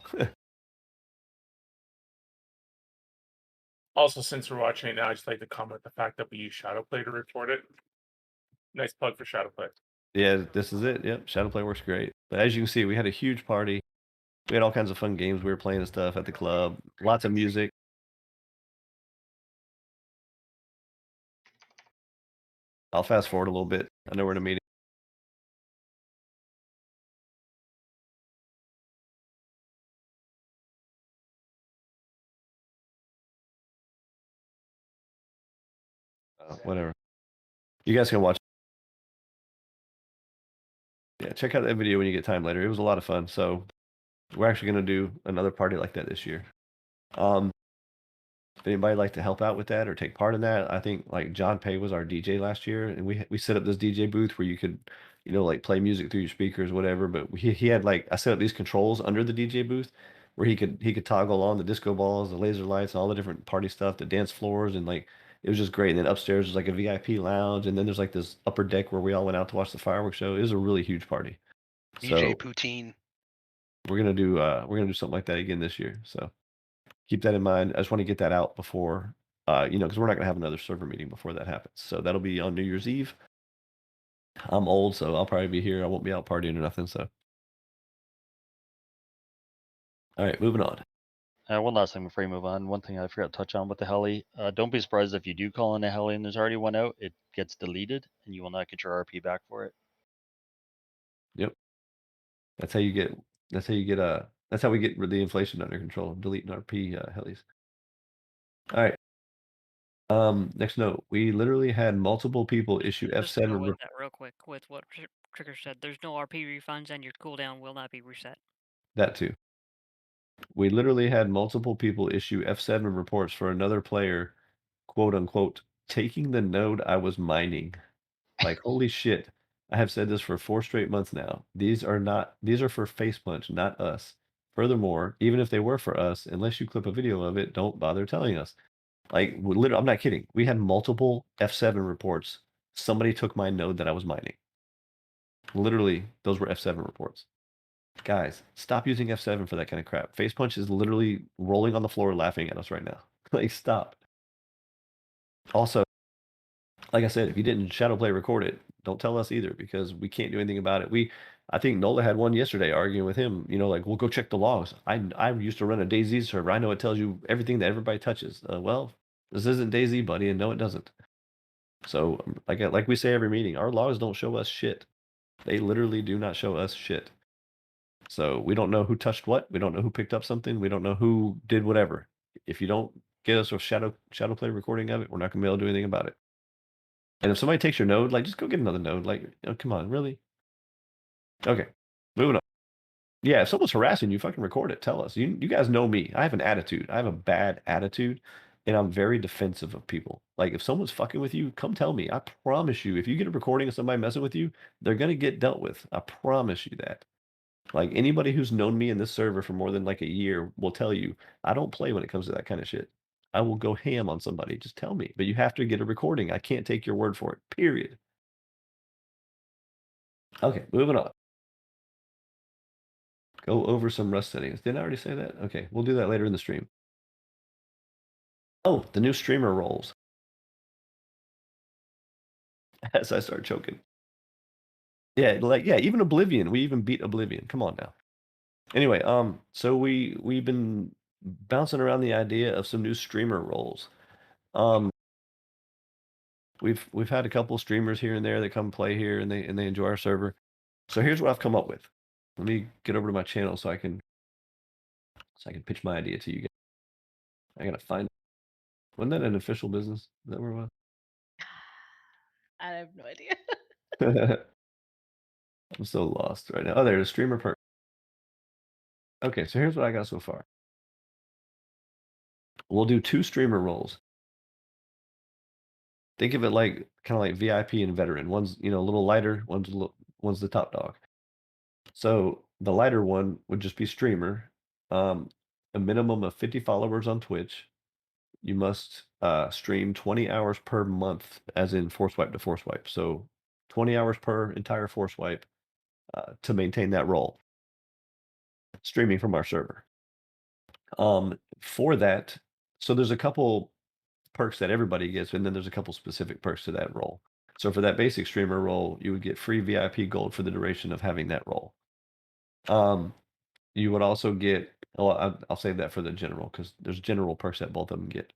Also, since we're watching it now, I'd just like to comment the fact that we use Shadowplay to record it. Nice plug for Shadowplay. Yeah, this is it. Yep, Shadowplay works great. But as you can see, we had a huge party. We had all kinds of fun games. We were playing and stuff at the club. Lots of music. I'll fast forward a little bit. I know we're in a meeting. whatever. You guys can watch. Yeah, check out that video when you get time later. It was a lot of fun. So we're actually going to do another party like that this year. If anybody like to help out with that or take part in that, I think like John Pay was our DJ last year, and we set up this DJ booth where you could, like play music through your speakers, whatever. But he had like I set up these controls under the DJ booth where he could toggle on the disco balls, the laser lights, all the different party stuff, the dance floors, and like it was just great. And then upstairs was like a VIP lounge, and then there's like this upper deck where we all went out to watch the fireworks show. It was a really huge party. DJ So Poutine. we're gonna do something like that again this year. So keep that in mind. I just want to get that out before, because we're not gonna have another server meeting before that happens. So that'll be on New Year's Eve. I'm old, so I'll probably be here. I won't be out partying or nothing. So, all right, moving on. One last thing before you move on. One thing I forgot to touch on with the heli. Don't be surprised if you do call in a heli and there's already one out. It gets deleted and you will not get your RP back for it. Yep, that's how you get. That's how we get the inflation under control. Deleting RP helis. All right. Next note. We literally had multiple people issue Just to go F7. with that real quick with what Trigger said. There's no RP refunds and your cooldown will not be reset. That too. We literally had multiple people issue F7 reports for another player, quote unquote, taking the node I was mining. Like, holy shit. I have said this for 4 straight months now. These are for Face Punch, not us. Furthermore, even if they were for us, unless you clip a video of it, don't bother telling us. Like, literally, I'm not kidding. We had multiple F7 reports. Somebody took my node that I was mining. Literally, those were F7 reports. Guys, stop using F7 for that kind of crap. Face Punch is literally rolling on the floor laughing at us right now. Like, stop. Also, like I said, if you didn't Shadowplay record it, don't tell us either because we can't do anything about it. I think Nola had one yesterday arguing with him, like, we'll go check the logs. I used to run a DayZ server. I know it tells you everything that everybody touches. Well, this isn't DayZ, buddy, and no, it doesn't. So, like we say every meeting, our logs don't show us shit. They literally do not show us shit. So we don't know who touched what. We don't know who picked up something. We don't know who did whatever. If you don't get us a Shadowplay recording of it, we're not gonna be able to do anything about it. And if somebody takes your node, like just go get another node. Like, come on, really? Okay, moving on. Yeah, if someone's harassing you, fucking record it. Tell us. You guys know me. I have an attitude. I have a bad attitude, and I'm very defensive of people. Like, if someone's fucking with you, come tell me. I promise you. If you get a recording of somebody messing with you, they're gonna get dealt with. I promise you that. Like anybody who's known me in this server for more than like a year will tell you, I don't play when it comes to that kind of shit. I will go ham on somebody. Just tell me. But you have to get a recording. I can't take your word for it. Period. Okay, moving on. Go over some Rust settings. Didn't I already say that? Okay, we'll do that later in the stream. Oh, the new streamer roles. As I start choking. Yeah, even Oblivion. We even beat Oblivion. Come on now. Anyway, so we've been bouncing around the idea of some new streamer roles. We've had a couple streamers here and there that come play here and they enjoy our server. So here's what I've come up with. Let me get over to my channel so I can pitch my idea to you guys. I gotta find it. Wasn't that an official business? Is that where it was? I have no idea. I'm so lost right now. Oh, there's a streamer perk. Okay, so here's what I got so far. We'll do 2 streamer roles. Think of it like kind of like VIP and veteran. One's a little lighter. One's the top dog. So the lighter one would just be streamer. A minimum of 50 followers on Twitch. You must stream 20 hours per month, as in force wipe to force wipe. So 20 hours per entire force wipe to maintain that role. Streaming from our server. For that, so there's a couple perks that everybody gets, and then there's a couple specific perks to that role. So for that basic streamer role, you would get free VIP gold for the duration of having that role. You would also get, I'll save that for the general because there's general perks that both of them get.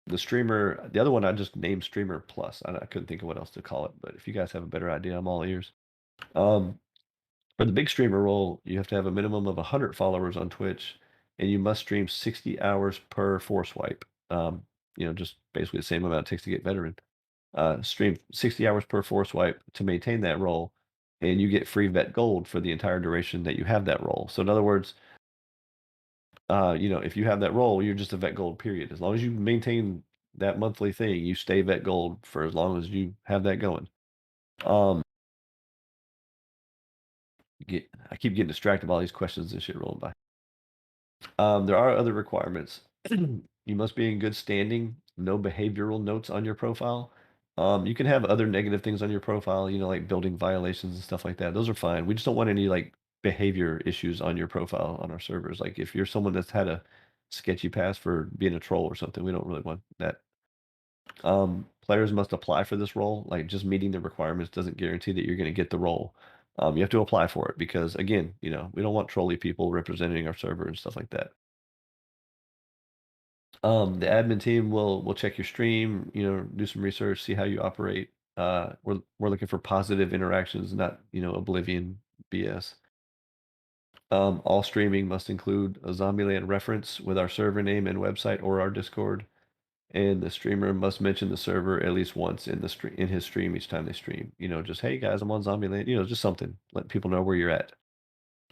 The other one I just named Streamer Plus. I couldn't think of what else to call it, but if you guys have a better idea, I'm all ears. For the big streamer role, you have to have a minimum of 100 followers on Twitch, and you must stream 60 hours per force wipe. Just basically the same amount it takes to get veteran. stream 60 hours per force wipe to maintain that role, and you get free vet gold for the entire duration that you have that role. So in other words, if you have that role, you're just a vet gold, period. As long as you maintain that monthly thing, you stay vet gold for as long as you have that going. Um, I keep getting distracted by all these questions and shit rolling by. There are other requirements. You must be in good standing, no behavioral notes on your profile. You can have other negative things on your profile, like building violations and stuff like that. Those are fine. We just don't want any like behavior issues on your profile on our servers. Like if you're someone that's had a sketchy past for being a troll or something, we don't really want that. Players must apply for this role. Like just meeting the requirements doesn't guarantee that you're going to get the role. You have to apply for it because again, we don't want trolly people representing our server and stuff like that. The admin team will check your stream, do some research, see how you operate. We're looking for positive interactions, not Oblivion BS. All streaming must include a Zombieland reference with our server name and website or our Discord, and the streamer must mention the server at least once in his stream each time they stream. Just hey guys, I'm on Zombieland. Just something, let people know where you're at.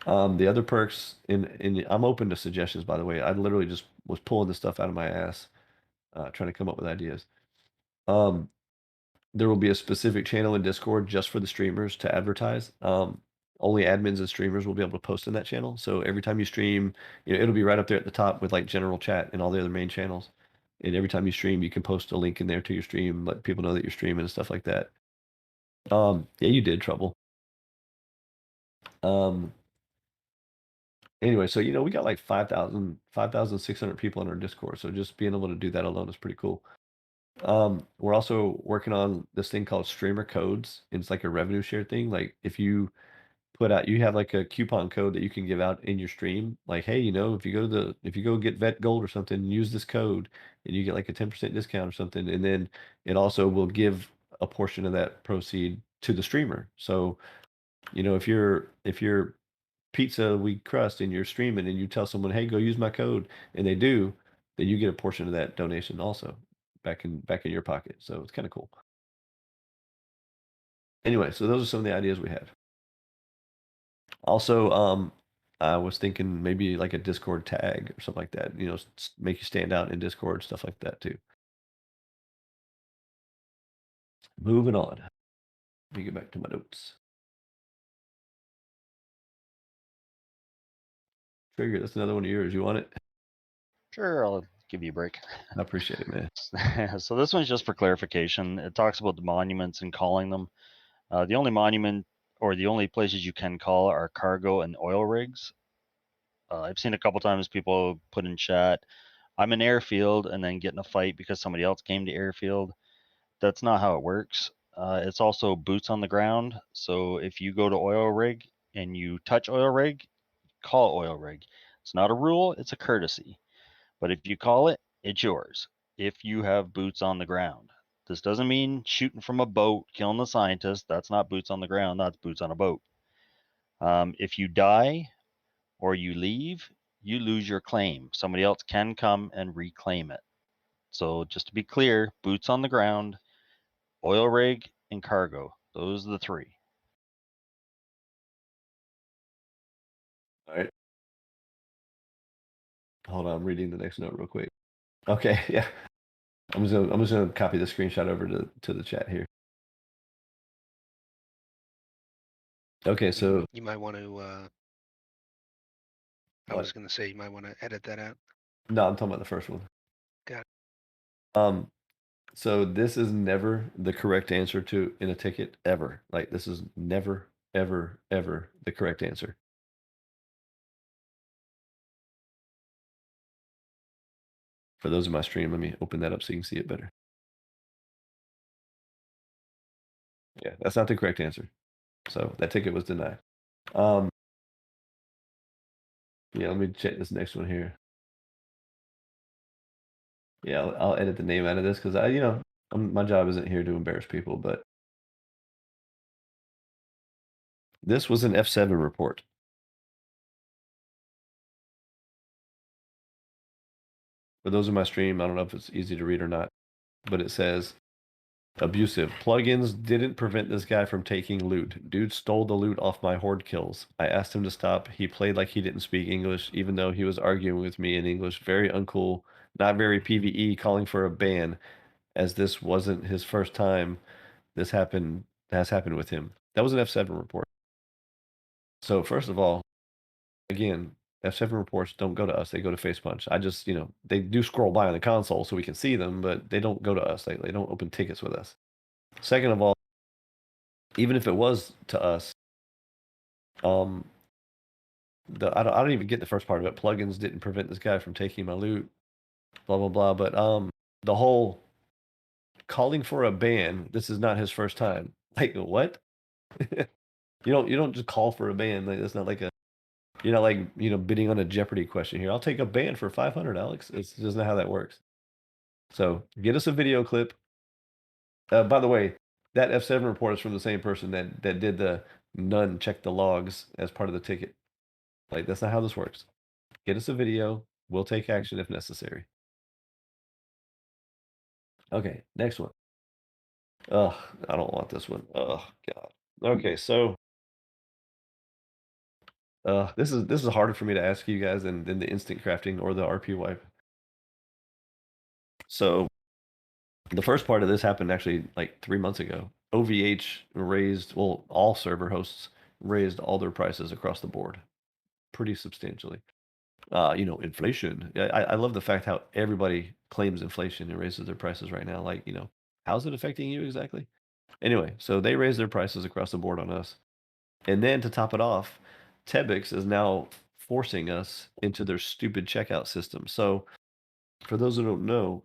The other perks, and I'm open to suggestions, by the way. I literally just was pulling this stuff out of my ass, trying to come up with ideas. There will be a specific channel in Discord just for the streamers to advertise. Only admins and streamers will be able to post in that channel. So every time you stream, it'll be right up there at the top with like general chat and all the other main channels. And every time you stream, you can post a link in there to your stream, let people know that you're streaming and stuff like that. Yeah, you did, Trouble. Anyway, so we got like 5,600 people in our Discord. So just being able to do that alone is pretty cool. We're also working on this thing called streamer codes. It's like a revenue share thing. Like if you have like a coupon code that you can give out in your stream. Like, hey, if you go get vet gold or something, use this code and you get like a 10% discount or something. And then it also will give a portion of that proceed to the streamer. So, if you're pizza we crust and you're streaming and you tell someone, hey, go use my code, and they do, then you get a portion of that donation also back in your pocket. So it's kind of cool. Anyway, so those are some of the ideas we had. Also, I was thinking maybe like a Discord tag or something like that, make you stand out in Discord, stuff like that too. Moving on. Let me get back to my notes. Trigger, that's another one of yours. You want it? Sure, I'll give you a break. I appreciate it, man. So this one's just for clarification. It talks about the monuments and calling them. The only monument or the only places you can call are cargo and oil rigs. I've seen a couple times people put in chat, I'm in airfield, and then get in a fight because somebody else came to airfield. That's not how it works. It's also boots on the ground. So if you go to oil rig and you touch oil rig, call oil rig. It's not a rule, it's a courtesy. But if you call it, it's yours. If you have boots on the ground. This doesn't mean shooting from a boat, killing the scientist. That's not boots on the ground. That's boots on a boat. If you die or you leave, you lose your claim. Somebody else can come and reclaim it. So just to be clear, boots on the ground, oil rig, and cargo. Those are the three. All right. Hold on, I'm reading the next note real quick. Okay, yeah. I'm just gonna copy the screenshot over to the chat here. Okay, so You might want to. I What? was going to say you might want to edit that out. No, I'm talking about the first one. Got it. So this is never the correct answer in a ticket ever. Like this is never, ever, ever the correct answer. For those in my stream, let me open that up so you can see it better. Yeah, that's not the correct answer. So that ticket was denied. Yeah, let me check this next one here. Yeah, I'll edit the name out of this because my job isn't here to embarrass people, but this was an F7 report. For those in my stream, I don't know if it's easy to read or not, but it says Abusive. Plugins didn't prevent this guy from taking loot. Dude stole the loot off my horde kills. I asked him to stop. He played like he didn't speak English, even though he was arguing with me in English. Very uncool. Not very PvE, calling for a ban, as this wasn't his first time. This has happened with him. That was an F7 report. So first of all, again, F7 reports don't go to us. They go to FacePunch. I just, they do scroll by on the console so we can see them, but they don't go to us. They don't open tickets with us. Second of all, even if it was to us, I don't even get the first part of it. Plugins didn't prevent this guy from taking my loot, blah blah blah. But the whole calling for a ban. This is not his first time. Like what? You don't just call for a ban. Like that's not like a. You're not like bidding on a Jeopardy question here. I'll take a ban for 500, Alex. It's just not how that works. So get us a video clip. By the way, that F7 report is from the same person that did the none check the logs as part of the ticket. Like that's not how this works. Get us a video. We'll take action if necessary. Okay, next one. Ugh, I don't want this one. Oh God. Okay, so this is harder for me to ask you guys than the instant crafting or the RP wipe. So the first part of this happened actually like 3 months ago. OVH raised, well, all server hosts raised all their prices across the board pretty substantially. Inflation. I love the fact how everybody claims inflation and raises their prices right now. Like, how's it affecting you exactly? Anyway, so they raised their prices across the board on us. And then to top it off, Tebix is now forcing us into their stupid checkout system. So for those who don't know,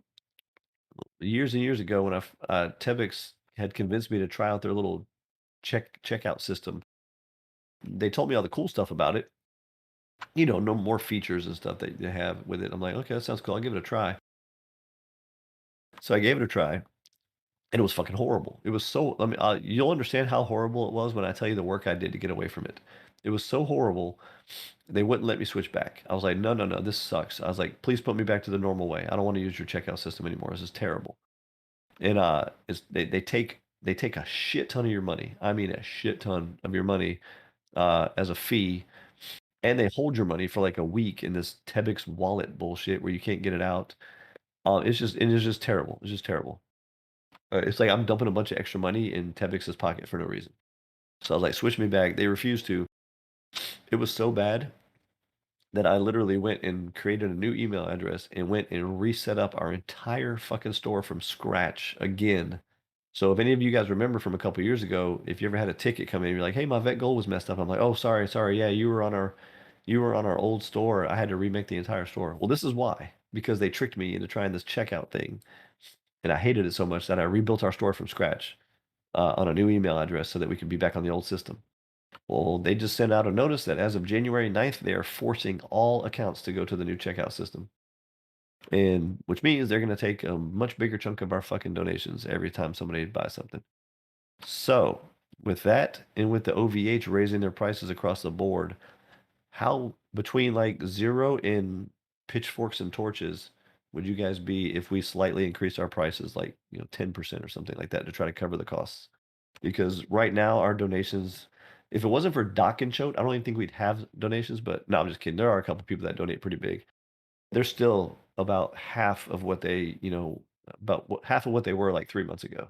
years and years ago when Tebix had convinced me to try out their little checkout system, they told me all the cool stuff about it. No more features and stuff that they have with it. I'm like, okay, that sounds cool. I'll give it a try. So I gave it a try, and it was fucking horrible. It was so. You'll understand how horrible it was when I tell you the work I did to get away from it. It was so horrible. They wouldn't let me switch back. I was like, no, no, no, this sucks. I was like, please put me back to the normal way. I don't want to use your checkout system anymore. This is terrible. And they take a shit ton of your money. I mean, a shit ton of your money as a fee, and they hold your money for like a week in this Tebix wallet bullshit where you can't get it out. It's just terrible. It's just terrible. It's like I'm dumping a bunch of extra money in Tebix's pocket for no reason. So I was like, switch me back. They refused to. It was so bad that I literally went and created a new email address and went and reset up our entire fucking store from scratch again. So if any of you guys remember from a couple years ago, if you ever had a ticket come in, you're like, "Hey, my vet goal was messed up." I'm like, "Oh, sorry, sorry. Yeah, you were on our old store. I had to remake the entire store." Well, this is why. Because they tricked me into trying this checkout thing. And I hated it so much that I rebuilt our store from scratch on a new email address so that we could be back on the old system. Well, they just sent out a notice that as of January 9th, they are forcing all accounts to go to the new checkout system. And which means they're going to take a much bigger chunk of our fucking donations every time somebody buys something. So, with that and with the OVH raising their prices across the board, how between like 0 and pitchforks and torches would you guys be if we slightly increase our prices like, 10% or something like that to try to cover the costs? Because right now our donations, if it wasn't for Doc and Choate, I don't even think we'd have donations, but no, I'm just kidding. There are a couple people that donate pretty big. They're still about half of what they, half of what they were like 3 months ago.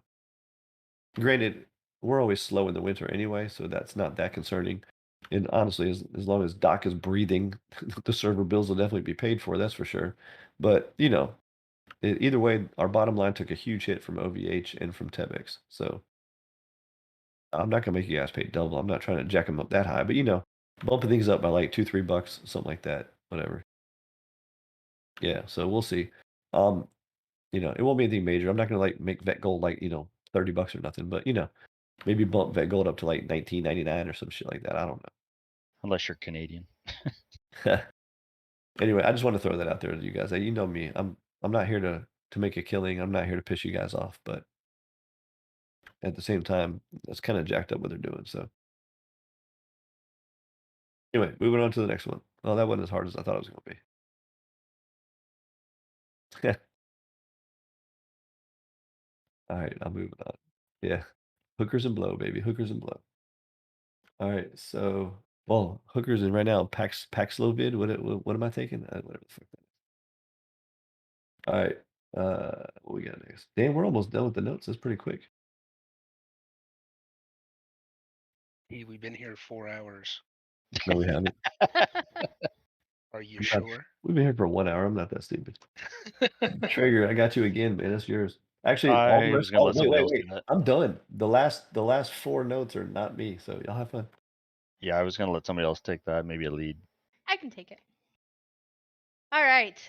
Granted, we're always slow in the winter anyway, so that's not that concerning. And honestly, as long as Doc is breathing, the server bills will definitely be paid for, that's for sure. But, either way, our bottom line took a huge hit from OVH and from Tebix. So I'm not gonna make you guys pay double. I'm not trying to jack them up that high, but bumping things up by like $2-3, something like that, whatever. Yeah, so we'll see. It won't be anything major. I'm not gonna like make vet gold like $30 or nothing, but maybe bump vet gold up to like 19.99 or some shit like that. I don't Unless you're Canadian. know. Anyway, I just want to throw that out there to you guys. You know me. I'm not here to make a killing. I'm not here to piss you guys off, but at the same time, that's kind of jacked up what they're doing. So anyway, moving on to the next one. Oh, that wasn't as hard as I thought it was going to be. All right, I'm moving on. Yeah, hookers and blow, baby, hookers and blow. All right, so well, hookers and right now Paxlovid. What am I taking? Whatever the fuck that is. All right, what we got next? Damn, we're almost done with the notes. That's pretty quick. We've been here 4 hours. No, we haven't. Are you I'm not- sure? We've been here for 1 hour. I'm not that stupid. Trigger, I got you again, man. That's yours. Actually, all the I rest. was gonna Oh, let wait, somebody wait, else do wait. that. I'm done. The last 4 notes are not me, so y'all have fun. Yeah, I was gonna let somebody else take that, maybe a lead. I can take it. All right.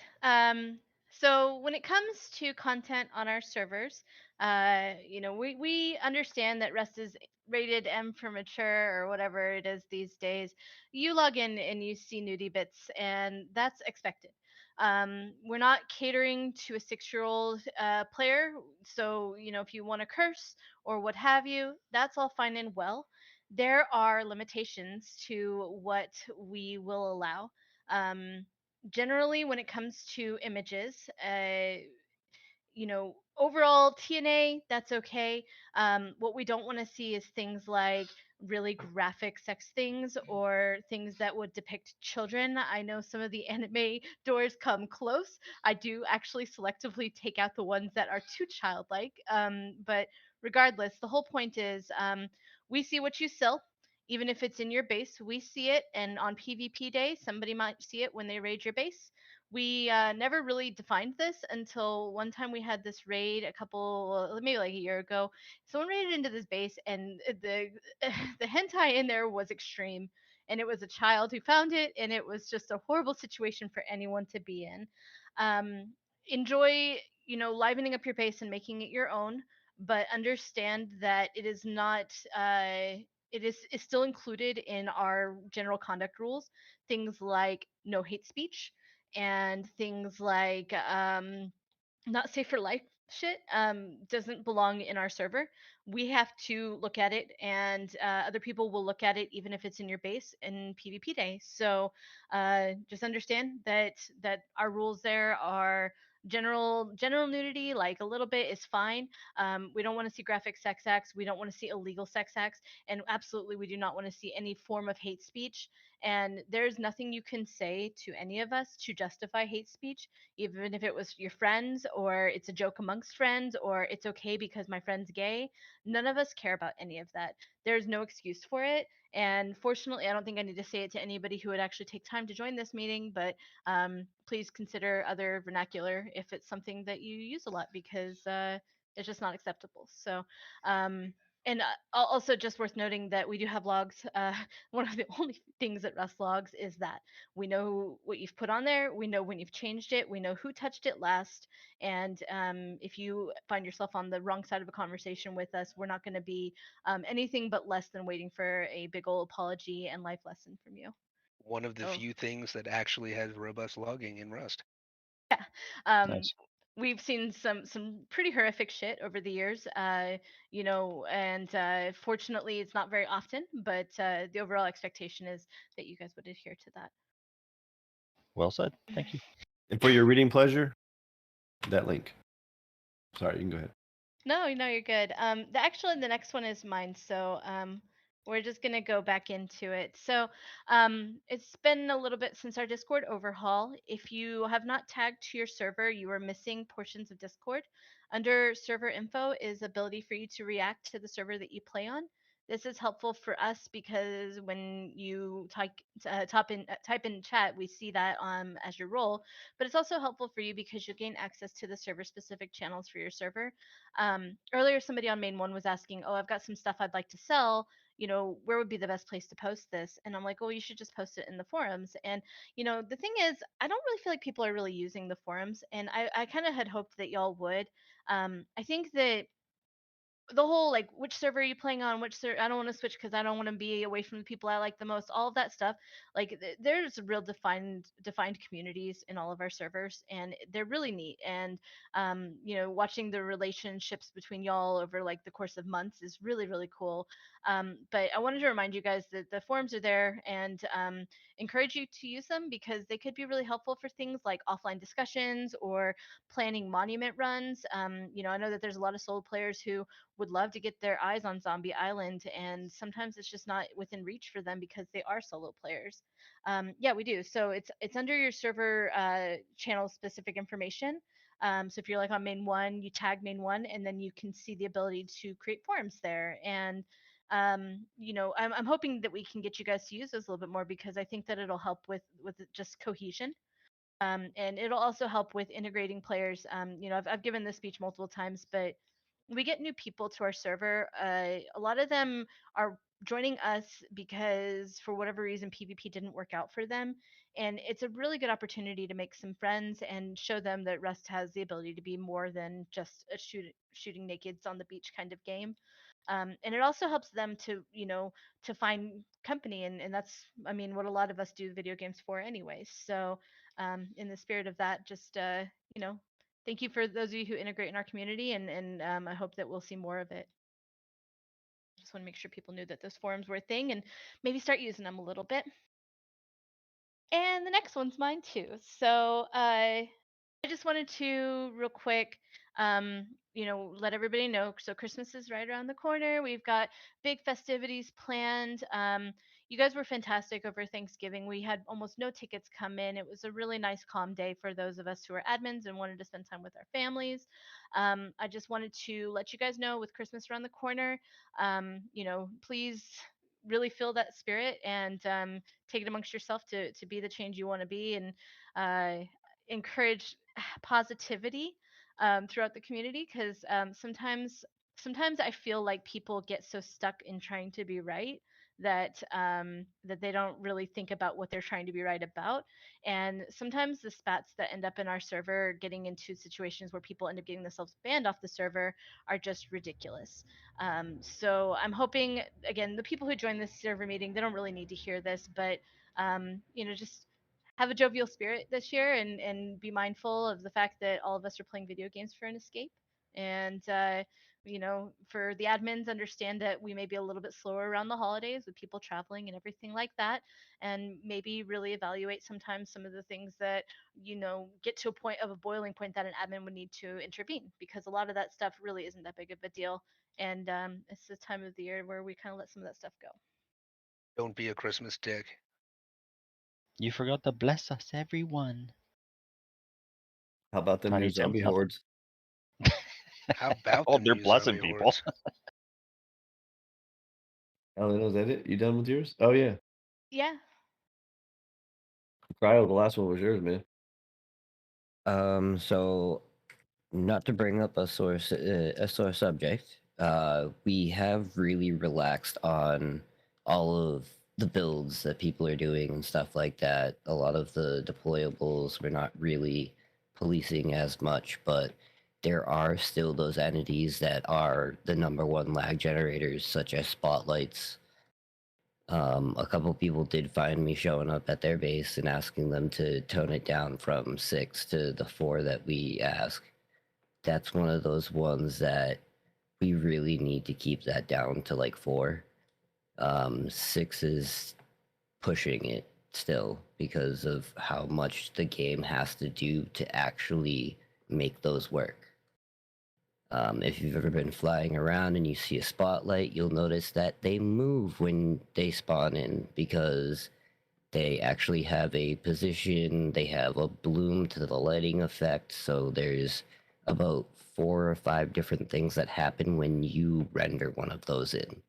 So when it comes to content on our servers, we understand that Rust is rated M for mature or whatever it is these days. You log in and you see nudie bits, and that's expected. We're not catering to a 6-year-old player, so if you want to curse or what have you, that's all fine and well. There are limitations to what we will allow. Generally, when it comes to images, overall TNA, that's okay. What we don't want to see is things like really graphic sex things or things that would depict children. I know some of the anime doors come close. I do actually selectively take out the ones that are too childlike. But regardless, the whole point is we see what you sell. Even if it's in your base, we see it, and on PvP day, somebody might see it when they raid your base. We never really defined this until one time we had this raid maybe like a year ago. Someone raided into this base, and the the hentai in there was extreme, and it was a child who found it, and it was just a horrible situation for anyone to be in. Enjoy, livening up your base and making it your own, but understand that it is not. Is still included in our general conduct rules. Things like no hate speech, and things like not safe for life shit doesn't belong in our server. We have to look at it, and other people will look at it even if it's in your base in PvP day. So just understand that our rules there are general nudity, like a little bit is fine. We don't want to see graphic sex acts, we don't want to see illegal sex acts, and absolutely we do not want to see any form of hate speech. And there's nothing you can say to any of us to justify hate speech, even if it was your friends or it's a joke amongst friends or it's okay because my friend's gay. None of us care about any of that. There's no excuse for it. And fortunately, I don't think I need to say it to anybody who would actually take time to join this meeting, but please consider other vernacular if it's something that you use a lot, because it's just not acceptable. So, and also just worth noting that we do have logs. One of the only things that Rust logs is that we know what you've put on there, we know when you've changed it, we know who touched it last, and if you find yourself on the wrong side of a conversation with us, we're not going to be anything but less than waiting for a big old apology and life lesson from you. One of the So, few things that actually has robust logging in Rust. um, Nice. we've seen some pretty horrific shit over the years, and fortunately it's not very often, but the overall expectation is that you guys would adhere to that. Well said. Thank you. And for your reading pleasure, that link. Sorry, you can go ahead. No, you're good. The next one is mine, so we're just gonna go back into it. So, it's been a little bit since our Discord overhaul. If you have not tagged to your server, you are missing portions of Discord. Under server info is ability for you to react to the server that you play on. This is helpful for us because when you type in chat, we see that as your role. But it's also helpful for you because you gain access to the server specific channels for your server. Earlier somebody on main one was asking, oh, I've got some stuff I'd like to sell, where would be the best place to post this? And I'm like, well, you should just post it in the forums. And the thing is, I don't really feel like people are really using the forums, and I kind of had hoped that y'all would. I think that the whole like which server are you playing on, which I don't want to switch because I don't want to be away from the people I like the most, all of that stuff. Like there's real defined communities in all of our servers, and they're really neat. And watching the relationships between y'all over like the course of months is really really cool. But I wanted to remind you guys that the forums are there, and encourage you to use them because they could be really helpful for things like offline discussions or planning monument runs. I know that there's a lot of solo players who would love to get their eyes on Zombie Island, and sometimes it's just not within reach for them because they are solo players. Yeah, we do. So it's under your server channel specific information. So if you're like on main one, you tag main one, and then you can see the ability to create forums there. And I'm hoping that we can get you guys to use those a little bit more because I think that it'll help with just cohesion. And it'll also help with integrating players. I've given this speech multiple times, but we get new people to our server. A lot of them are joining us because for whatever reason PvP didn't work out for them, and it's a really good opportunity to make some friends and show them that Rust has the ability to be more than just a shooting nakeds on the beach kind of game. And it also helps them to find company, and that's what a lot of us do video games for anyway. So in the spirit of that, just thank you for those of you who integrate in our community, and I hope that we'll see more of it. Just want to make sure people knew that those forums were a thing and maybe start using them a little bit. And the next one's mine too. So I just wanted to real quick, let everybody know. So Christmas is right around the corner. We've got big festivities planned. You guys were fantastic over Thanksgiving. We had almost no tickets come in. It was a really nice, calm day for those of us who are admins and wanted to spend time with our families. I just wanted to let you guys know with Christmas around the corner, please really feel that spirit and take it amongst yourself to be the change you want to be, and encourage positivity throughout the community because sometimes I feel like people get so stuck in trying to be right that they don't really think about what they're trying to be right about. And sometimes the spats that end up in our server getting into situations where people end up getting themselves banned off the server are just ridiculous. So I'm hoping, again, the people who join this server meeting, they don't really need to hear this, but just have a jovial spirit this year, and be mindful of the fact that all of us are playing video games for an escape. And for the admins, understand that we may be a little bit slower around the holidays with people traveling and everything like that, and maybe really evaluate sometimes some of the things that get to a point of a boiling point that an admin would need to intervene, because a lot of that stuff really isn't that big of a deal. And it's the time of the year where we kind of let some of that stuff go. Don't be a Christmas dick. You forgot to bless us, everyone. How about them Tiny new Tim, zombie nothing. hordes? How about Oh, the they're new blessing zombie people. hordes? Oh, is that it? You done with yours? Oh yeah, Yeah. Cryo. The last one was yours, man. So not to bring up a sore subject, we have really relaxed on all of the builds that people are doing and stuff like that. A lot of the deployables we're not really policing as much, but there are still those entities that are the number one lag generators, such as spotlights. A couple people did find me showing up at their base and asking them to tone it down from 6 to the 4 that we ask. That's one of those ones that we really need to keep that down to like 4. 6 is pushing it still because of how much the game has to do to actually make those work. If you've ever been flying around and you see a spotlight, you'll notice that they move when they spawn in because they actually have a position, they have a bloom to the lighting effect, so there's about 4 or 5 different things that happen when you render one of those in.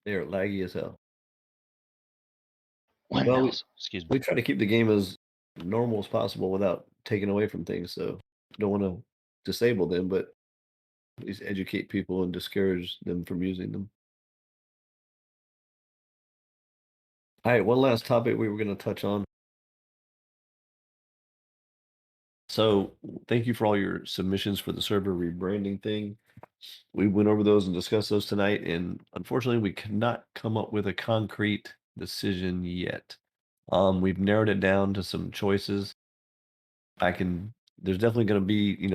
They're laggy as hell. One Well, mouse. Excuse me. we try to keep the game as normal as possible without taking away from things. So don't want to disable them, but at least educate people and discourage them from using them. All right, one last topic we were going to touch on. So thank you for all your submissions for the server rebranding thing. We went over those and discussed those tonight, and unfortunately, we could not come up with a concrete decision yet. We've narrowed it down to some choices. There's definitely going to be,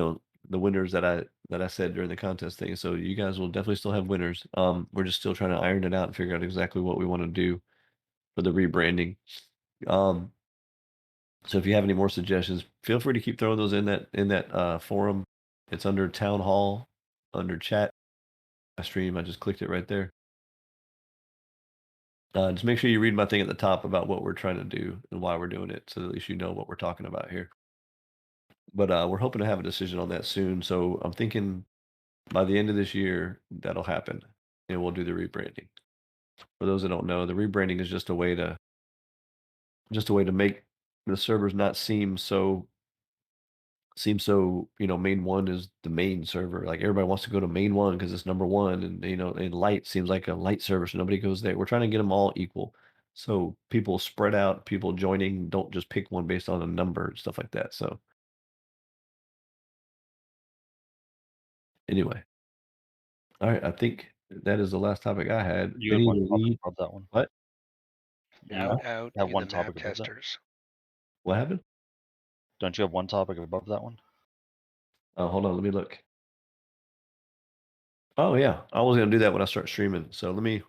the winners that I said during the contest thing. So you guys will definitely still have winners. We're just still trying to iron it out and figure out exactly what we want to do for the rebranding. Um, so if you have any more suggestions, feel free to keep throwing those in that forum. It's under town hall, under chat stream. I just clicked it right there. Just make sure you read my thing at the top about what we're trying to do and why we're doing it, so at least you know what we're talking about here. But we're hoping to have a decision on that soon. So I'm thinking by the end of this year, that'll happen, and we'll do the rebranding. For those that don't know, the rebranding is just a way to make the servers not seem so main one is the main server. Like everybody wants to go to main one because it's number one, and and light seems like a light server, so nobody goes there. We're trying to get them all equal, so people spread out, people joining don't just pick one based on a number and stuff like that. So anyway, all right, I think that is the last topic I had. You had Any one of topic you- above that one. What? Out, out, That you one the map topic above that. testers. What happened? Don't you have one topic above that one? Oh, hold on, let me look. Oh yeah, I was gonna do that when I start streaming. So let me.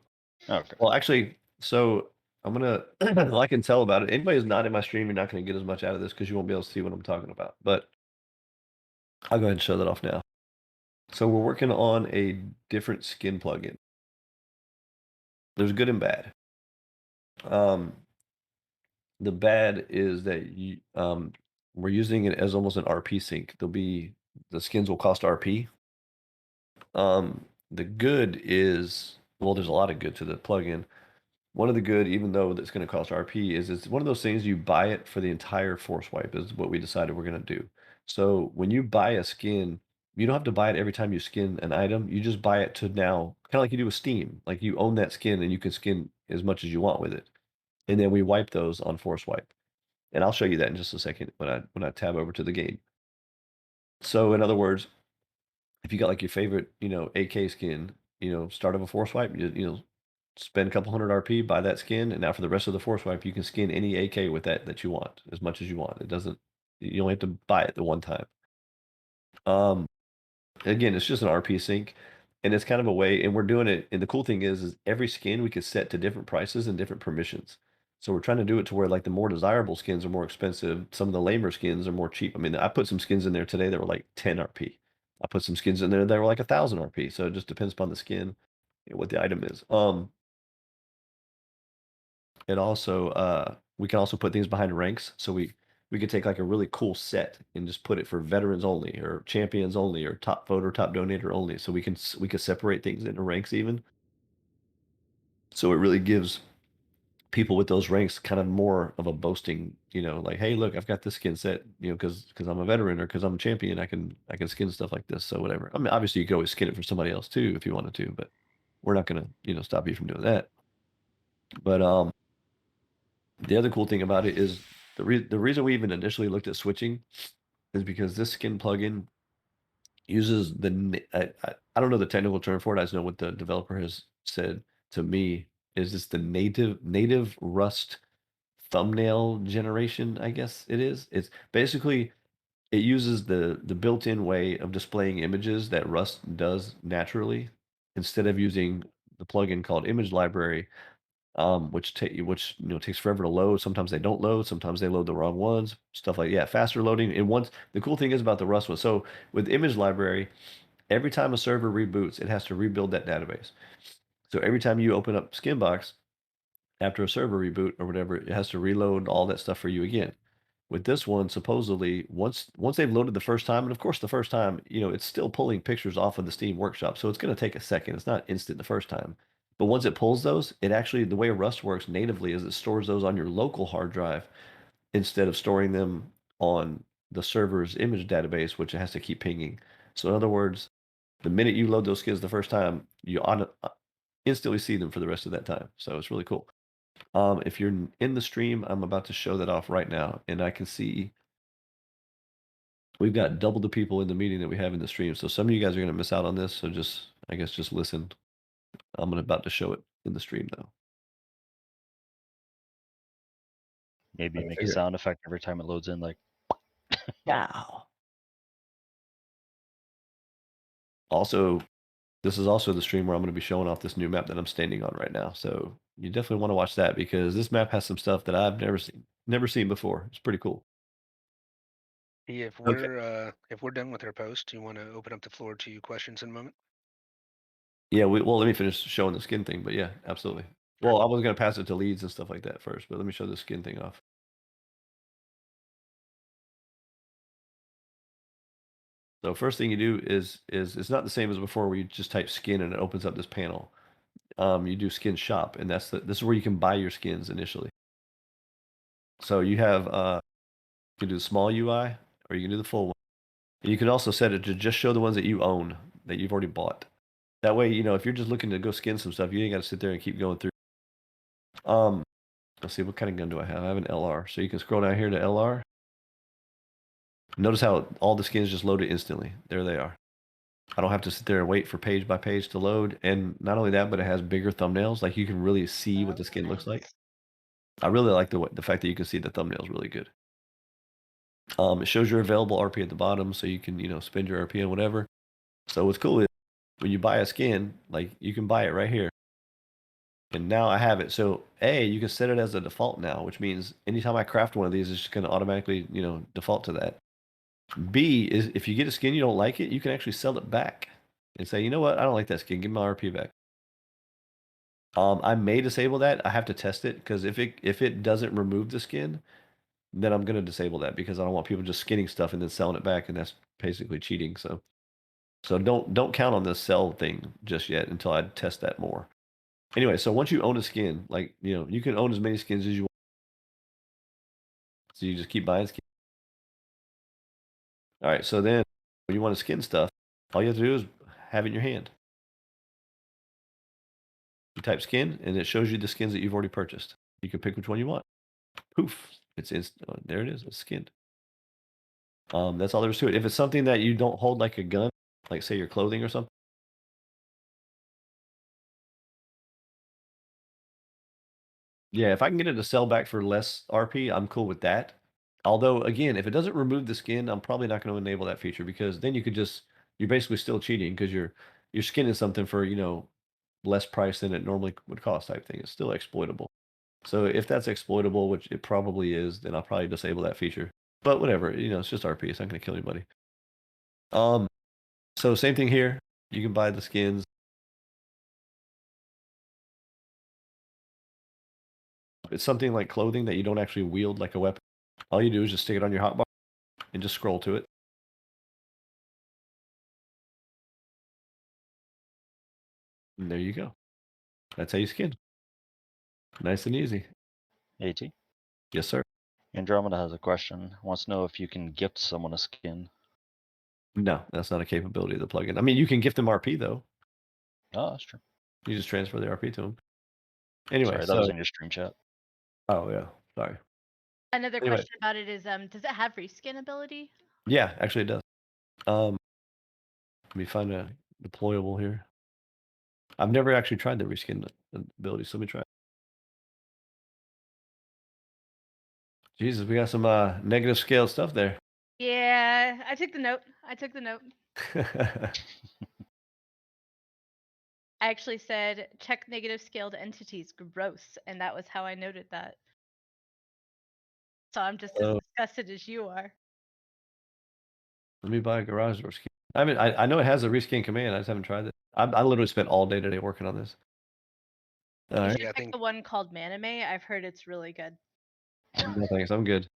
Okay. Well, actually, so I'm gonna. I can tell about it. Anybody who's not in my stream, you're not gonna get as much out of this because you won't be able to see what I'm talking about. But I'll go ahead and show that off now. So we're working on a different skin plugin. There's good and bad. The bad is that we're using it as almost an RP sync. The skins will cost RP. The good is, well, there's a lot of good to the plugin. One of the good, even though that's going to cost RP, is it's one of those things you buy it for the entire force wipe, is what we decided we're going to do. So when you buy a skin, you don't have to buy it every time you skin an item. You just buy it to now, kind of like you do with Steam. Like you own that skin and you can skin as much as you want with it. And then we wipe those on force wipe. And I'll show you that in just a second when I tab over to the game. So in other words, if you got like your favorite, AK skin, start of a force wipe, spend a couple hundred RP, buy that skin, and now for the rest of the force wipe, you can skin any AK with that you want, as much as you want. You only have to buy it the one time. Again, it's just an RP sync, and it's kind of a way, and we're doing it. And the cool thing is every skin we can set to different prices and different permissions. So we're trying to do it to where like the more desirable skins are more expensive. Some of the lamer skins are more cheap. I mean, I put some skins in there today that were like 10 RP. I put some skins in there that were like 1,000 RP. So it just depends upon the skin and what the item is. It also we can also put things behind ranks. So we could take like a really cool set and just put it for veterans only, or champions only, or top voter, top donator only. So we could separate things into ranks even. So it really gives people with those ranks kind of more of a boasting, like, hey, look, I've got this skin set, because I'm a veteran or because I'm a champion, I can skin stuff like this. So whatever. I mean, obviously you could always skin it for somebody else too if you wanted to, but we're not gonna, stop you from doing that. But the other cool thing about it is the reason we even initially looked at switching is because this skin plugin uses I don't know the technical term for it. I just know what the developer has said to me is this the native Rust thumbnail generation, I guess it is. It's basically it uses the built-in way of displaying images that Rust does naturally instead of using the plugin called Image Library, which takes forever to load. Sometimes they don't load. Sometimes they load the wrong ones. Stuff like faster loading. And once the cool thing is about the Rust one. So with Image Library, every time a server reboots, it has to rebuild that database. So every time you open up Skinbox after a server reboot or whatever, it has to reload all that stuff for you again. With this one, supposedly, once they've loaded the first time, and of course the first time, it's still pulling pictures off of the Steam Workshop, so it's going to take a second. It's not instant the first time. But once it pulls those, it actually, the way Rust works natively is it stores those on your local hard drive instead of storing them on the server's image database, which it has to keep pinging. So in other words, the minute you load those skins the first time, you instantly see them for the rest of that time. So it's really cool. If you're in the stream, I'm about to show that off right now, and I can see we've got double the people in the meeting that we have in the stream. So some of you guys are gonna miss out on this. So just, I guess, just listen. I'm about to show it in the stream though. Maybe I make a figure- sound effect every time it loads in, like Wow. Also, this is also the stream where I'm going to be showing off this new map that I'm standing on right now. So you definitely want to watch that because this map has some stuff that I've never seen before. It's pretty cool. Yeah, Okay. if we're done with our post, do you want to open up the floor to questions in a moment? Yeah, well, let me finish showing the skin thing, but yeah, absolutely. Well, I was going to pass it to leads and stuff like that first, but let me show the skin thing off. So first thing you do is it's not the same as before where you just type skin and it opens up this panel. You do skin shop, and this is where you can buy your skins initially. So you have you can do the small UI or you can do the full one. And you can also set it to just show the ones that you own that you've already bought. That way, if you're just looking to go skin some stuff, you ain't got to sit there and keep going through. Let's see, what kind of gun do I have? I have an LR. So you can scroll down here to LR. Notice how all the skins just loaded instantly. There they are. I don't have to sit there and wait for page by page to load. And not only that, but it has bigger thumbnails. Like you can really see what the skin looks like. I really like the fact that you can see the thumbnails really good. It shows your available RP at the bottom, so you can, spend your RP on whatever. So what's cool is when you buy a skin, like you can buy it right here. And now I have it. So A, you can set it as a default now, which means anytime I craft one of these, it's just going to automatically, default to that. B is if you get a skin you don't like it, you can actually sell it back and say, you know what, I don't like that skin. Give me my RP back. I may disable that. I have to test it because if it doesn't remove the skin, then I'm gonna disable that because I don't want people just skinning stuff and then selling it back, and that's basically cheating. So don't count on this sell thing just yet until I test that more. Anyway, so once you own a skin, like you can own as many skins as you want. So you just keep buying skins. All right, so then when you want to skin stuff, all you have to do is have it in your hand. You type skin, and it shows you the skins that you've already purchased. You can pick which one you want. Poof! There it is. It's skinned. That's all there is to it. If it's something that you don't hold like a gun, like say your clothing or something. Yeah, if I can get it to sell back for less RP, I'm cool with that. Although, again, if it doesn't remove the skin, I'm probably not going to enable that feature because then you're basically still cheating because you're skinning something for less price than it normally would cost type thing. It's still exploitable. So if that's exploitable, which it probably is, then I'll probably disable that feature. But whatever, it's just RP. It's not going to kill anybody. So same thing here. You can buy the skins. It's something like clothing that you don't actually wield like a weapon. All you do is just stick it on your hotbar and just scroll to it. And there you go. That's how you skin. Nice and easy. AT. Yes, sir. Andromeda has a question. Wants to know if you can gift someone a skin. No, that's not a capability of the plugin. I mean, you can gift them RP though. Oh, that's true. You just transfer the RP to them. Anyway, Sorry, that so was in your stream chat. oh yeah, sorry. Another Anyway. question about it is, does it have reskin ability? Yeah, actually it does. Let me find a deployable here. I've never actually tried the reskin ability, so let me try. Jesus, we got some negative scale stuff there. Yeah, I took the note. I took the note. I actually said check negative scaled entities. Gross, and that was how I noted that. So I'm just as Oh. disgusted as you are. Let me buy a garage door skin. I mean, I know it has a reskin command. I just haven't tried it. I literally spent all day today working on this. All You right. should Yeah, I pick think the one called Manime. I've heard it's really good. No thanks. I'm good.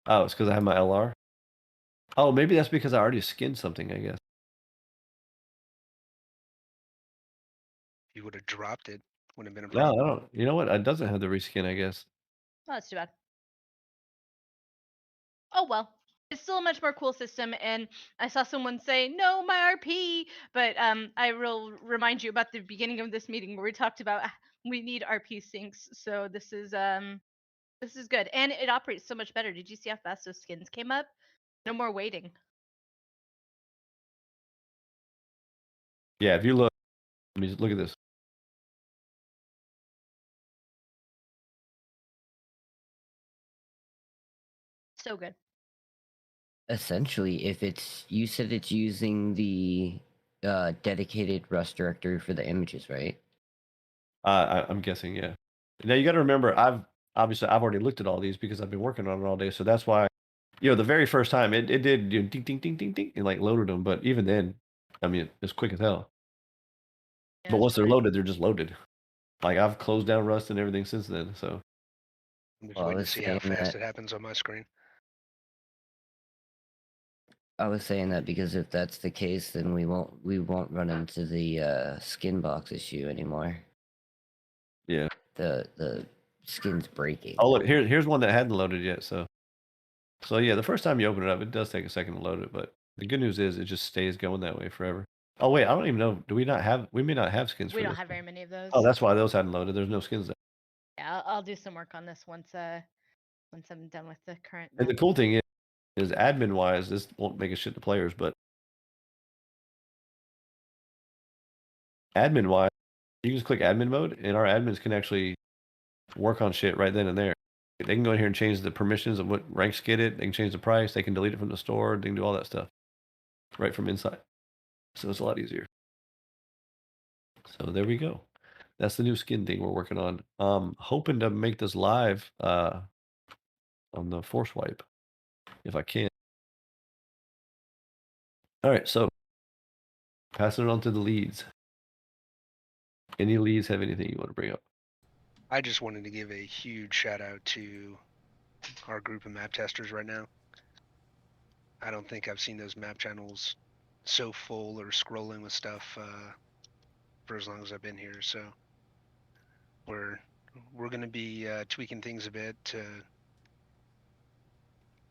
Oh, it's because I have my LR. Oh, maybe that's because I already skinned something, I guess. if you would have dropped it, wouldn't have been a No, problem. I don't. You know what? It doesn't have the reskin, I guess. Oh, that's too bad. Oh well. It's still a much more cool system, and I saw someone say, no, my RP, but I will remind you about the beginning of this meeting where we talked about we need RP syncs. So this is This is good, and it operates so much better. Did you see how fast those skins came up? No more waiting. Yeah, if you look, I mean, look at this. So good. Essentially, if it's you said it's using the dedicated Rust directory for the images, right? I'm guessing, yeah. Now you got to remember, I've already looked at all these because I've been working on it all day, so that's why. The very first time it did ding ding ding ding ding and like loaded them, but even then, I mean, it's quick as hell. Yeah, But it's once they're great. loaded, they're just loaded. Like I've closed down Rust and everything since then. So I'm just Well, I waiting to was see how saying fast that- it happens on my screen. I was saying that because if that's the case, then we won't run into the skin box issue anymore. yeah. The skin's breaking. Oh look, here's one that hadn't loaded yet. So yeah, the first time you open it up, it does take a second to load it, but the good news is it just stays going that way forever. Oh wait, I don't even know. Do we not have? We may not have skins for We don't this have one. very many of those. Oh, that's why those hadn't loaded. There's no skins there. Yeah, I'll do some work on this once I'm done with the current. And the map. cool thing is admin wise, this won't make a shit to players, but admin wise, you can just click admin mode, and our admins can actually work on shit right then and there. They can go in here and change the permissions of what ranks get it. They can change the price. They can delete it from the store. They can do all that stuff right from inside. So it's a lot easier. So there we go. That's the new skin thing we're working on. Hoping to make this live on the Force Wipe if I can. All right, so passing it on to the leads. Any leads have anything you want to bring up? I just wanted to give a huge shout out to our group of map testers right now. I don't think I've seen those map channels so full or scrolling with stuff for as long as I've been here. So we're going to be tweaking things a bit to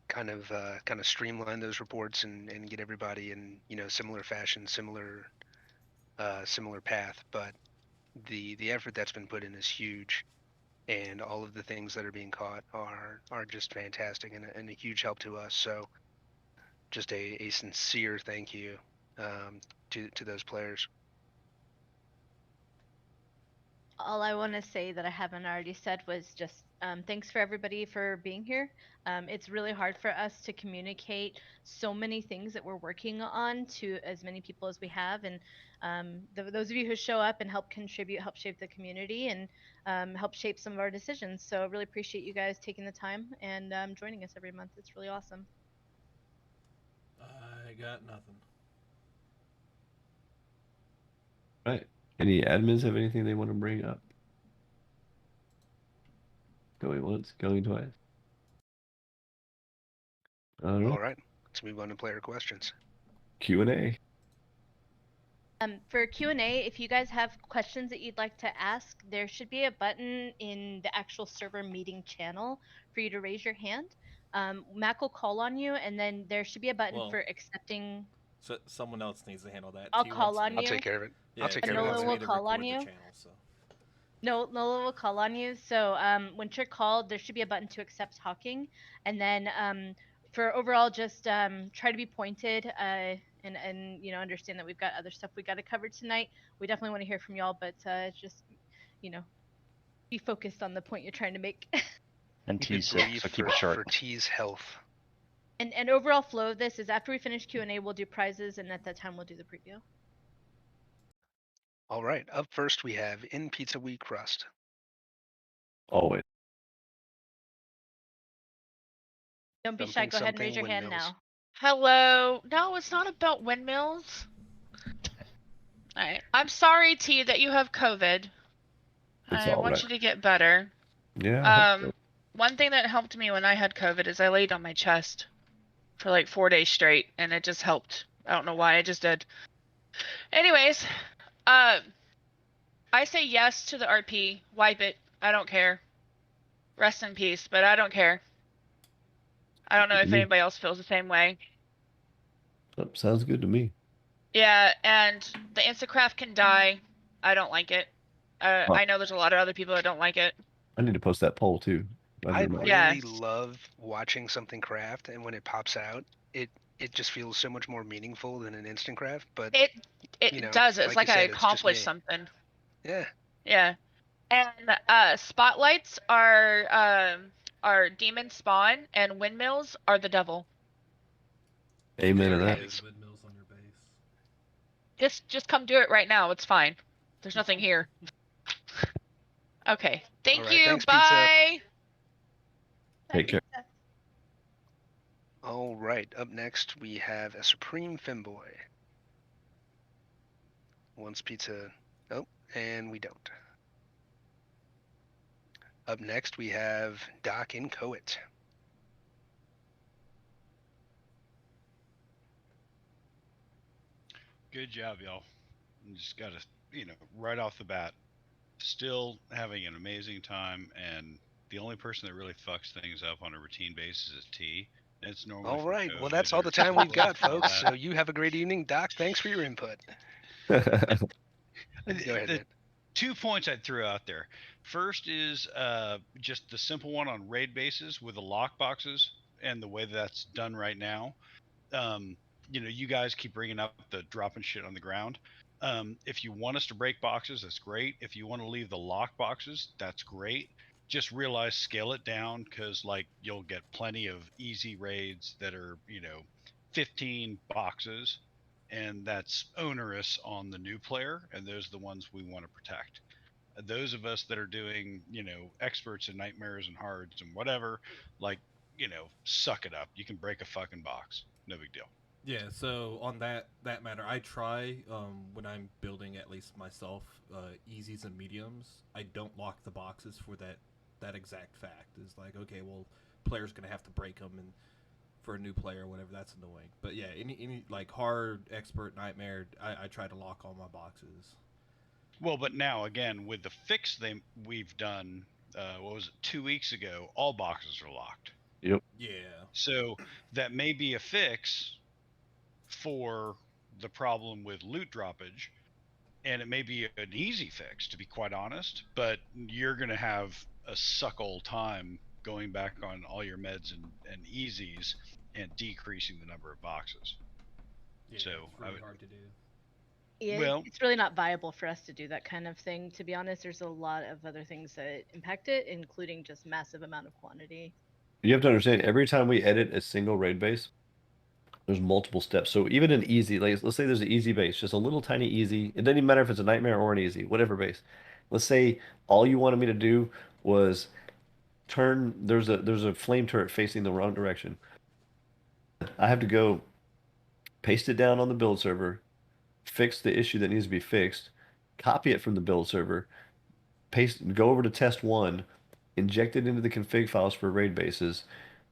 kind of streamline those reports and get everybody in similar fashion, similar path. But the effort that's been put in is huge, and all of the things that are being caught are just fantastic and a huge help to us. So just a sincere thank you to those players. All I want to say that I haven't already said was just thanks for everybody for being here. It's really hard for us to communicate so many things that we're working on to as many people as we have, and those of you who show up and help contribute, help shape the community, and help shape some of our decisions. So I really appreciate you guys taking the time and joining us every month. It's really awesome. I got nothing. Right. Any admins have anything they want to bring up? Going once, going twice. All right. All right, let's move on to player questions. Q&A. For Q&A, if you guys have questions that you'd like to ask, there should be a button in the actual server meeting channel for you to raise your hand. Mac will call on you, and then there should be a button Well, for accepting. So someone else needs to handle that. I'll T call wants on me- I'll you. take care of it. Yeah, I'll take T care of Nola it. wants will me to call on record the you. channel, so. No, Nola will call on you. So when you're called, there should be a button to accept talking, and then for overall, just try to be pointed and understand that we've got other stuff we got to cover tonight. We definitely want to hear from y'all, but just be focused on the point you're trying to make. And Keep it T's sick, brief so keep for, it short. for T's health. And overall flow of this is after we finish Q&A, we'll do prizes, and at that time we'll do the preview. All right, up first we have In Pizza We Crust. Always. Don't be shy. Go ahead and raise your hand now. Hello. No, it's not about windmills. Alright. I'm sorry, T, that you have COVID. It's I all want right. you to get better. Yeah. One thing that helped me when I had COVID is I laid on my chest for like 4 days straight, and it just helped. I don't know why, I just did. Anyways, I say yes to the RP. Wipe it. I don't care. Rest in peace, but I don't care. I don't know if Me. anybody else feels the same way. Oh, sounds good to me. Yeah, and the Instacraft can die. I don't like it. I know there's a lot of other people that don't like it. I need to post that poll too. I Under my- Yeah. really love watching something craft, and when it pops out, it just feels so much more meaningful than an instant craft. But It you know, does. It's like like you I said, it's just accomplished me. something. Yeah. Yeah. And spotlights are demon spawn, and windmills are the devil. Amen to There that. it is. Windmills on your base. Just come do it right now. It's fine. There's nothing here. Okay. Thank Alright, you. thanks, Pizza. Bye. Take care. All right. Up next, we have a Supreme Femboy. Once Pizza. Oh, and we don't. Up next, we have Doc Inchoate. Good job, y'all. Just got to, right off the bat, still having an amazing time. And the only person that really fucks things up on a routine basis is T. It's normally All from right. Well, COVID that's all or the time we've something got, like folks. that. So you have a great evening. Doc, thanks for your input. Go ahead, The man. 2 points I'd throw out there. First is just the simple one on raid bases with the lock boxes and the way that's done right now. You guys keep bringing up the dropping shit on the ground. If you want us to break boxes, that's great. If you want to leave the lock boxes, that's great. Just realize scale it down, because you'll get plenty of easy raids that are 15 boxes, and that's onerous on the new player, and those are the ones we want to protect. Those of us that are doing experts in nightmares and hards and whatever, suck it up. You can break a fucking box, no big deal. Yeah, so on that matter, I try when I'm building, at least myself, easies and mediums. I don't lock the boxes for that exact fact. It's like, okay, well, player's gonna have to break them, and for a new player or whatever, that's annoying. But yeah, any like hard, expert, nightmare, I try to lock all my boxes. Well, but now again with the fix we've done, what was it, 2 weeks ago? All boxes are locked. Yep. Yeah. So that may be a fix for the problem with loot droppage, and it may be an easy fix, to be quite honest. But you're gonna have a suck all time going back on all your meds and easies and decreasing the number of boxes. Yeah, So it's really hard to do. Yeah, Well- it's really not viable for us to do that kind of thing. To be honest, there's a lot of other things that impact it, including just massive amount of quantity. You have to understand, every time we edit a single raid base, there's multiple steps. So even an easy, like let's say there's an easy base, just a little tiny easy. It doesn't even matter if it's a nightmare or an easy, whatever base. Let's say all you wanted me to do was there's a flame turret facing the wrong direction. I have to go paste it down on the build server, fix the issue that needs to be fixed, copy it from the build server, go over to test one, inject it into the config files for raid bases,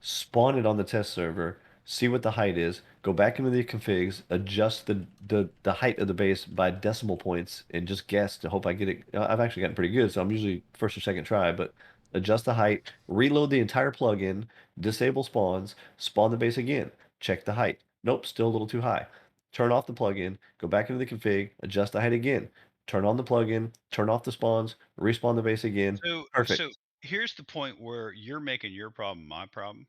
spawn it on the test server, see what the height is, go back into the configs, adjust the height of the base by decimal points, and just guess to hope I get it. I've actually gotten pretty good, so I'm usually first or second try, but adjust the height, reload the entire plugin, disable spawns, spawn the base again, check the height. Nope, still a little too high. Turn off the plugin, go back into the config, adjust the height again. Turn on the plugin, turn off the spawns, respawn the base again. Perfect. So here's the point where you're making your problem my problem.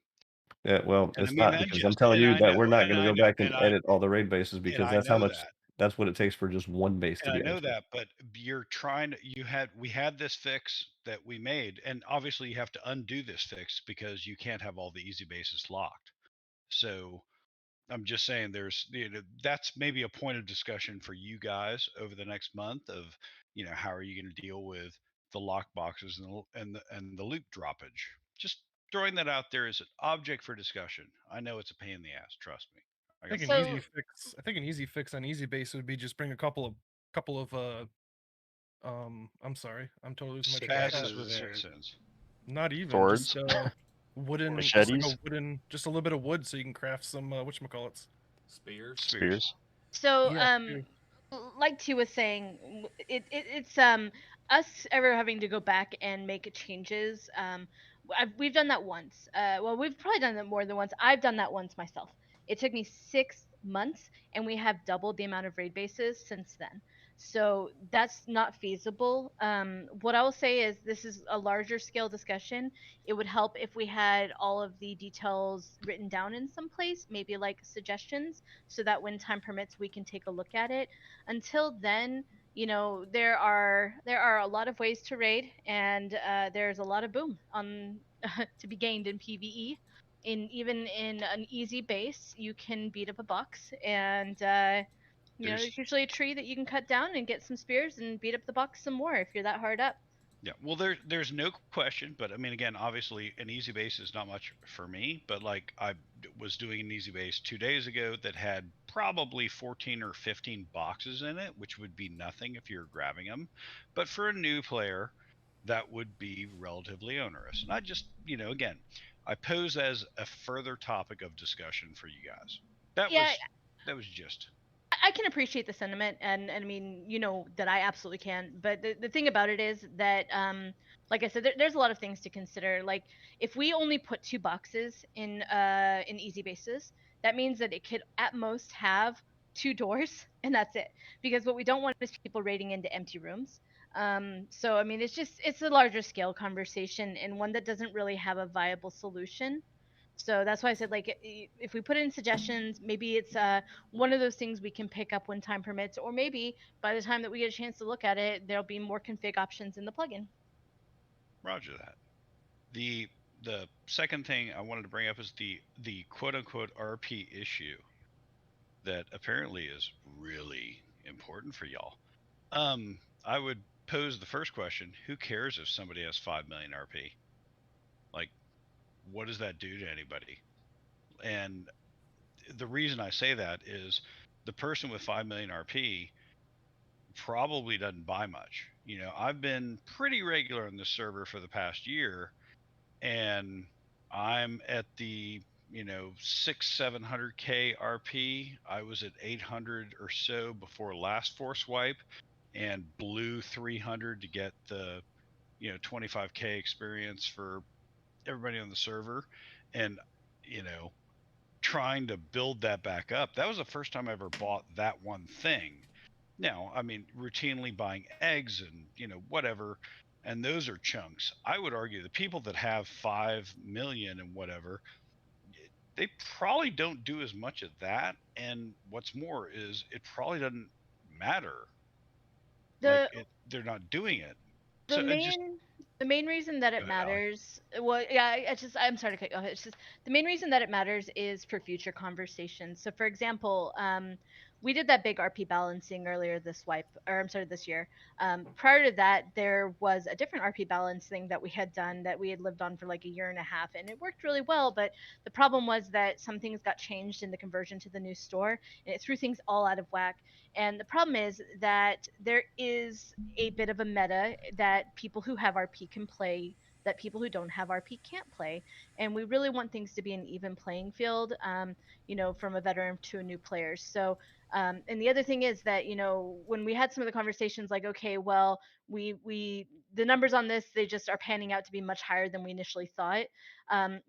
Yeah, well, And it's I mean not, that because I'm just, telling and you I that know, we're not and going I to go know, back and and I, edit all the raid bases, and because I that's how know much, that, that's what it takes for just one base to and I be know expert. that, but you're trying to, we had this fix that we made, and obviously you have to undo this fix because you can't have all the easy bases locked. So I'm just saying that's maybe a point of discussion for you guys over the next month of, how are you going to deal with the lock boxes and the loot droppage. Just throwing that out there as an object for discussion. I know it's a pain in the ass, trust me. I think an easy fix on easy base would be just bring a couple of I'm sorry, I'm totally losing my train of Passes thought. with citizens. Not even Swords? just wooden, just like Machetes? a wooden, just a little bit of wood so you can craft some whatchamacallits. Spears. So, Yeah, spear. like T was saying, it's us ever having to go back and make changes. We've done that once. Well, we've probably done that more than once. I've done that once myself. It took me 6 months, and we have doubled the amount of raid bases since then. So that's not feasible. What I will say is this is a larger scale discussion. It would help if we had all of the details written down in some place, maybe like suggestions, so that when time permits, we can take a look at it. Until then, there are a lot of ways to raid, and there's a lot of boom on to be gained in PVE. Even in an easy base, you can beat up a box, and There's there's usually a tree that you can cut down and get some spears and beat up the box some more if you're that hard up. Yeah, well, there's no question, but I mean, again, obviously, an easy base is not much for me. But like, was doing an easy base 2 days ago that had probably 14 or 15 boxes in it, which would be nothing if you're grabbing them. But for a new player, that would be relatively onerous. And I just, again, I pose as a further topic of discussion for you guys. That Yeah, was just. I can appreciate the sentiment, and I mean, that I absolutely can. But the thing about it is that, like I said, there's a lot of things to consider. Like, if we only put 2 boxes in easy bases, that means that it could at most have 2 doors, and that's it. Because what we don't want is people raiding into empty rooms. So I mean, it's a larger scale conversation, and one that doesn't really have a viable solution. So that's why I said, like, if we put in suggestions, maybe it's one of those things we can pick up when time permits, or maybe by the time that we get a chance to look at it, there'll be more config options in the plugin. Roger that. The second thing I wanted to bring up is the quote unquote RP issue that apparently is really important for y'all. I would pose the first question: who cares if somebody has 5 million RP? Like, what does that do to anybody? And the reason I say that is the person with 5 million RP probably doesn't buy much. I've been pretty regular on this server for the past year, and I'm at the 700k RP. I was at 800 or so before last force wipe, and blew 300 to get the 25k experience for everybody on the server, and trying to build that back up. That was the first time I ever bought that one thing. Now, I mean, routinely buying eggs and whatever, and those are chunks. I would argue the people that have 5 million and whatever, they probably don't do as much of that. And what's more is it probably doesn't matter. They're not doing it. The main reason that it matters, well, yeah, I'm sorry to cut you off. It's just the main reason that it matters is for future conversations. So, for example, we did that big RP balancing earlier this year. Prior to that, there was a different RP balancing that we had done that we had lived on for like a year and a half, and it worked really well. But the problem was that some things got changed in the conversion to the new store, and it threw things all out of whack. And the problem is that there is a bit of a meta that people who have RP can play that people who don't have RP can't play. And we really want things to be an even playing field, from a veteran to a new player. So, and the other thing is that, when we had some of the conversations like, okay, well, the numbers on this, they just are panning out to be much higher than we initially thought.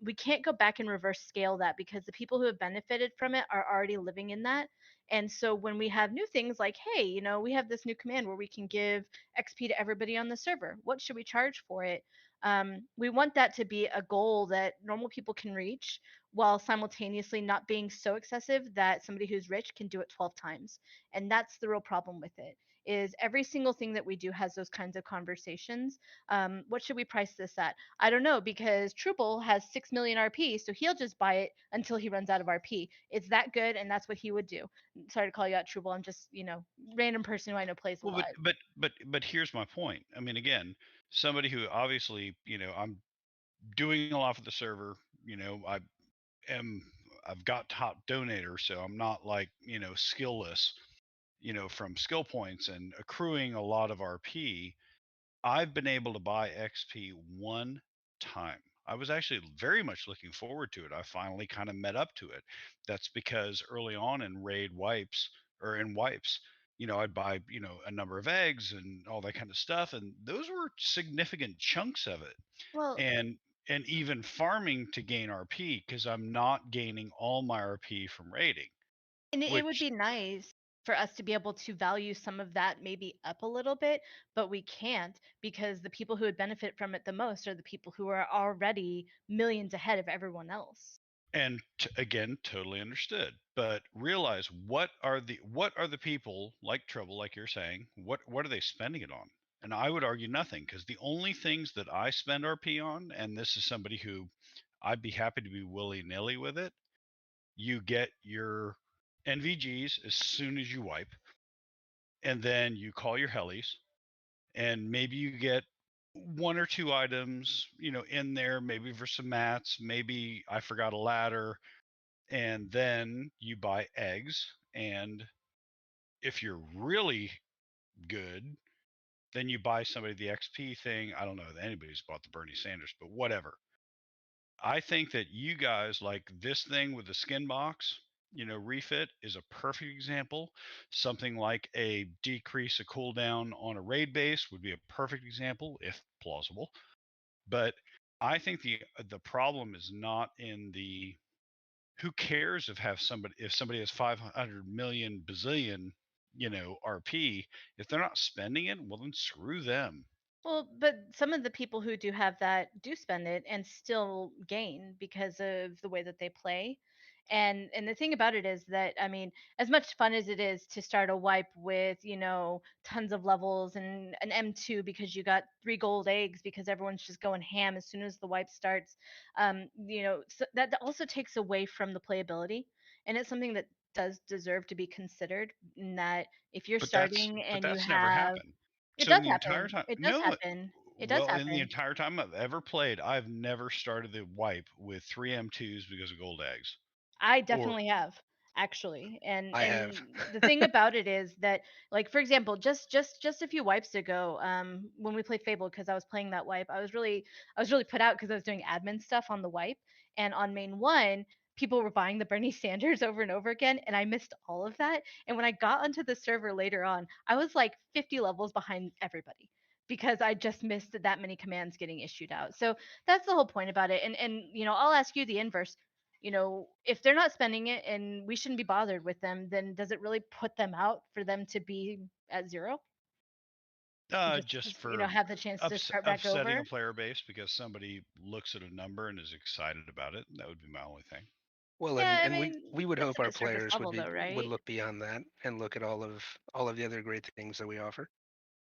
We can't go back and reverse scale that because the people who have benefited from it are already living in that. And so when we have new things like, hey, we have this new command where we can give XP to everybody on the server, what should we charge for it? We want that to be a goal that normal people can reach while simultaneously not being so excessive that somebody who's rich can do it 12 times. And that's the real problem with it. Is every single thing that we do has those kinds of conversations. What should we price this at? I don't know, because Trouble has 6 million RP, so he'll just buy it until he runs out of RP. It's that good, and that's what he would do. Sorry to call you out, Trouble. I'm just, random person who I know plays a lot. But here's my point. I mean, again, somebody who obviously, I'm doing a lot for the server. I've got top donator, so I'm not like, skillless, from skill points and accruing a lot of RP. I've been able to buy XP one time. I was actually very much looking forward to it. I finally kind of met up to it. That's because early on in raid wipes or in wipes, I'd buy, a number of eggs and all that kind of stuff. And those were significant chunks of it. Well, and even farming to gain RP because I'm not gaining all my RP from raiding. and it would be nice for us to be able to value some of that maybe up a little bit, but we can't because the people who would benefit from it the most are the people who are already millions ahead of everyone else. And again, totally understood. But realize what are the people like Trouble, like you're saying, what are they spending it on? And I would argue nothing, because the only things that I spend RP on, and this is somebody who I'd be happy to be willy-nilly with it, you get your NVGs as soon as you wipe, and then you call your helis, and maybe you get 1 or 2 items, in there, maybe for some mats, maybe I forgot a ladder, and then you buy eggs. And if you're really good, then you buy somebody the XP thing. I don't know that anybody's bought the Bernie Sanders, but whatever. I think that you guys, like this thing with the skin box, refit is a perfect example. Something like a decrease a cooldown on a raid base would be a perfect example, if plausible. But I think the problem is not in the who cares if somebody has 500 million bazillion, RP. If they're not spending it, well then screw them. Well, but some of the people who do have that do spend it and still gain because of the way that they play. And the thing about it is that, I mean, as much fun as it is to start a wipe with, tons of levels and an M2 because you got 3 gold eggs because everyone's just going ham as soon as the wipe starts, so that also takes away from the playability. And it's something that does deserve to be considered in that if you're But starting and you that's never have happened. it So in does the entire happen. time, It does no, happen. It does well, in the happen. entire time I've ever played, I've never started the wipe with 3 M2s because of gold eggs. I Or definitely have, actually. And I have. the thing about it is that, like, for example, just a few wipes ago, when we played Fable, because I was playing that wipe, I was really put out because I was doing admin stuff on the wipe, and on main one, people were buying the Bernie Sanders over and over again, and I missed all of that. And when I got onto the server later on, I was like 50 levels behind everybody because I just missed that many commands getting issued out. So that's the whole point about it. And I'll ask you the inverse. If they're not spending it and we shouldn't be bothered with them, then does it really put them out for them to be at zero? just Just, for have the chance to start back upsetting over? a player base because somebody looks at a number and is excited about it. That would be my only thing. Well, Yeah, I and mean, we would that's hope at our a service players level though, would right? look beyond that and look at all of the other great things that we offer.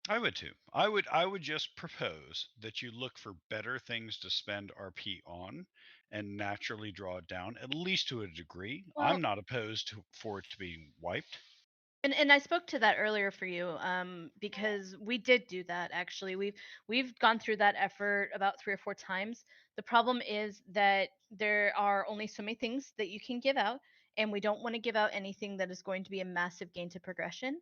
I would too. I would just propose that you look for better things to spend RP on and naturally draw it down, at least to a degree. Well, I'm not opposed for it to be wiped. and I spoke to that earlier for you, because we did do that actually. We've gone through that effort about 3 or 4 times. The problem is that there are only so many things that you can give out, and we don't want to give out anything that is going to be a massive gain to progression.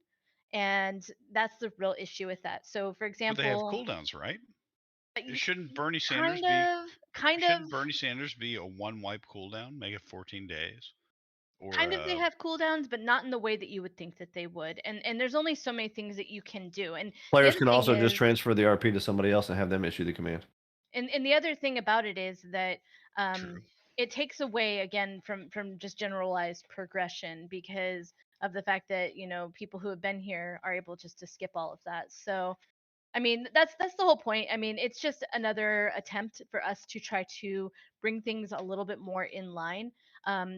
And that's the real issue with that. So, for But they have example, cooldowns, right? y- Shouldn't Bernie Sanders kind be of, kind of, shouldn't Bernie Sanders be a one wipe cooldown, make it 14 days? Or kind of, they have cooldowns, but not in the way that you would think that they would. And there's only so many things that you can do. And the Players other can thing also just is, transfer the RP to somebody else and have them issue the command. and the other thing about it is that true. it takes away again from just generalized progression because of the fact that people who have been here are able just to skip all of that. So I mean, that's the whole point. I mean, it's just another attempt for us to try to bring things a little bit more in line,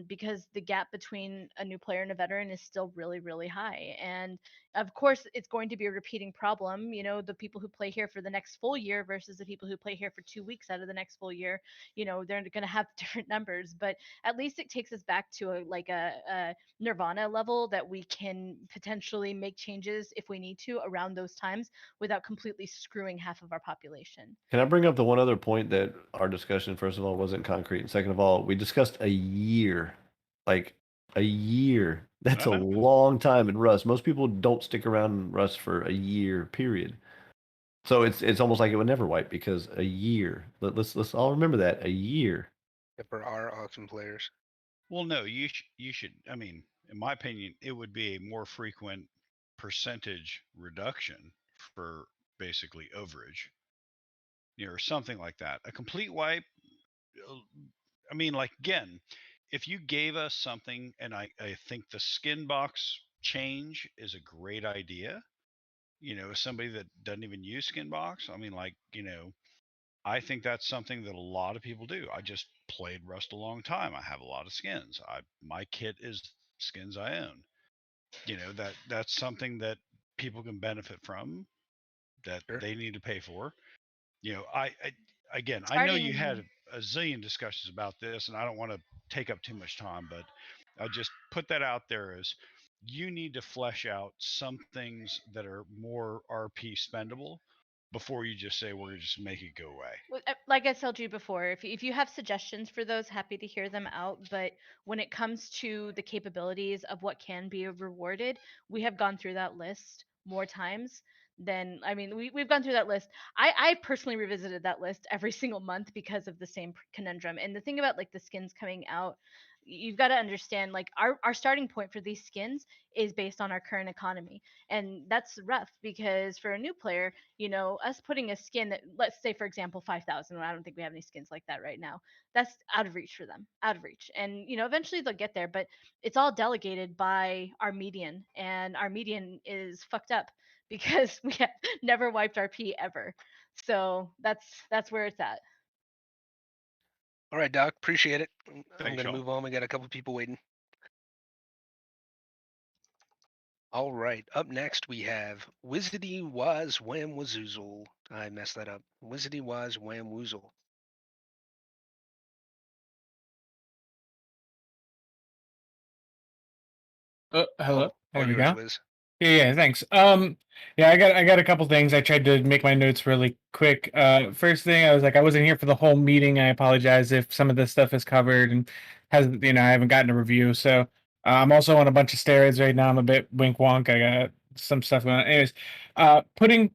because the gap between a new player and a veteran is still really, really high. And of course, it's going to be a repeating problem. The people who play here for the next full year versus the people who play here for 2 weeks out of the next full year, they're going to have different numbers. But at least it takes us back to a Nirvana level that we can potentially make changes if we need to around those times without completely screwing half of our population. Can I bring up the one other point that our discussion, first of all, wasn't concrete, and second of all, we discussed a year, like a year. That's a Uh-huh. long time in Rust. Most people don't stick around in Rust for a year period. So it's almost like it would never wipe because a year. Let's all remember that a year. For our auction players. Well, no, you should. I mean, in my opinion, it would be a more frequent percentage reduction for basically overage, or something like that. A complete wipe. I mean, like again, if you gave us something, and I think the skin box change is a great idea. As somebody that doesn't even use Skinbox, I mean, like, I think that's something that a lot of people do. I just played Rust a long time. I have a lot of skins. My kit is skins I own. That's something that people can benefit from, that Sure. they need to pay for. I again, I know you had Starting- a zillion discussions about this, and I don't want to take up too much time, but I just put that out there as you need to flesh out some things that are more RP spendable before you just say we're going to just make it go away. Like I told you before, if you have suggestions for those, happy to hear them out. But when it comes to the capabilities of what can be rewarded, we have gone through that list more times than, I mean, we've gone through that list. I personally revisited that list every single month because of the same conundrum. And the thing about like the skins coming out, you've got to understand, like our starting point for these skins is based on our current economy, and that's rough because for a new player, us putting a skin that, let's say for example 5,000, I don't think we have any skins like that right now, that's out of reach for them, out of reach. And eventually they'll get there, but it's all delegated by our median, and our median is fucked up because we have never wiped RP ever. So that's where it's at. All right, Doc. Appreciate it. I'm Thanks, gonna Sean. move on. We got a couple people waiting. All right. Up next we have Wizardy Waz Wham Wazoozle. I messed that up. Wizardy Waz Wham Woozle. Hello. There All we yours, go. Wiz. Yeah, thanks. Yeah, I got a couple things. I tried to make my notes really quick. First thing, I was like, I wasn't here for the whole meeting. I apologize if some of this stuff is covered and I haven't gotten a review. So I'm also on a bunch of steroids right now. I'm a bit wink wonk. I got some stuff going on. Anyways, putting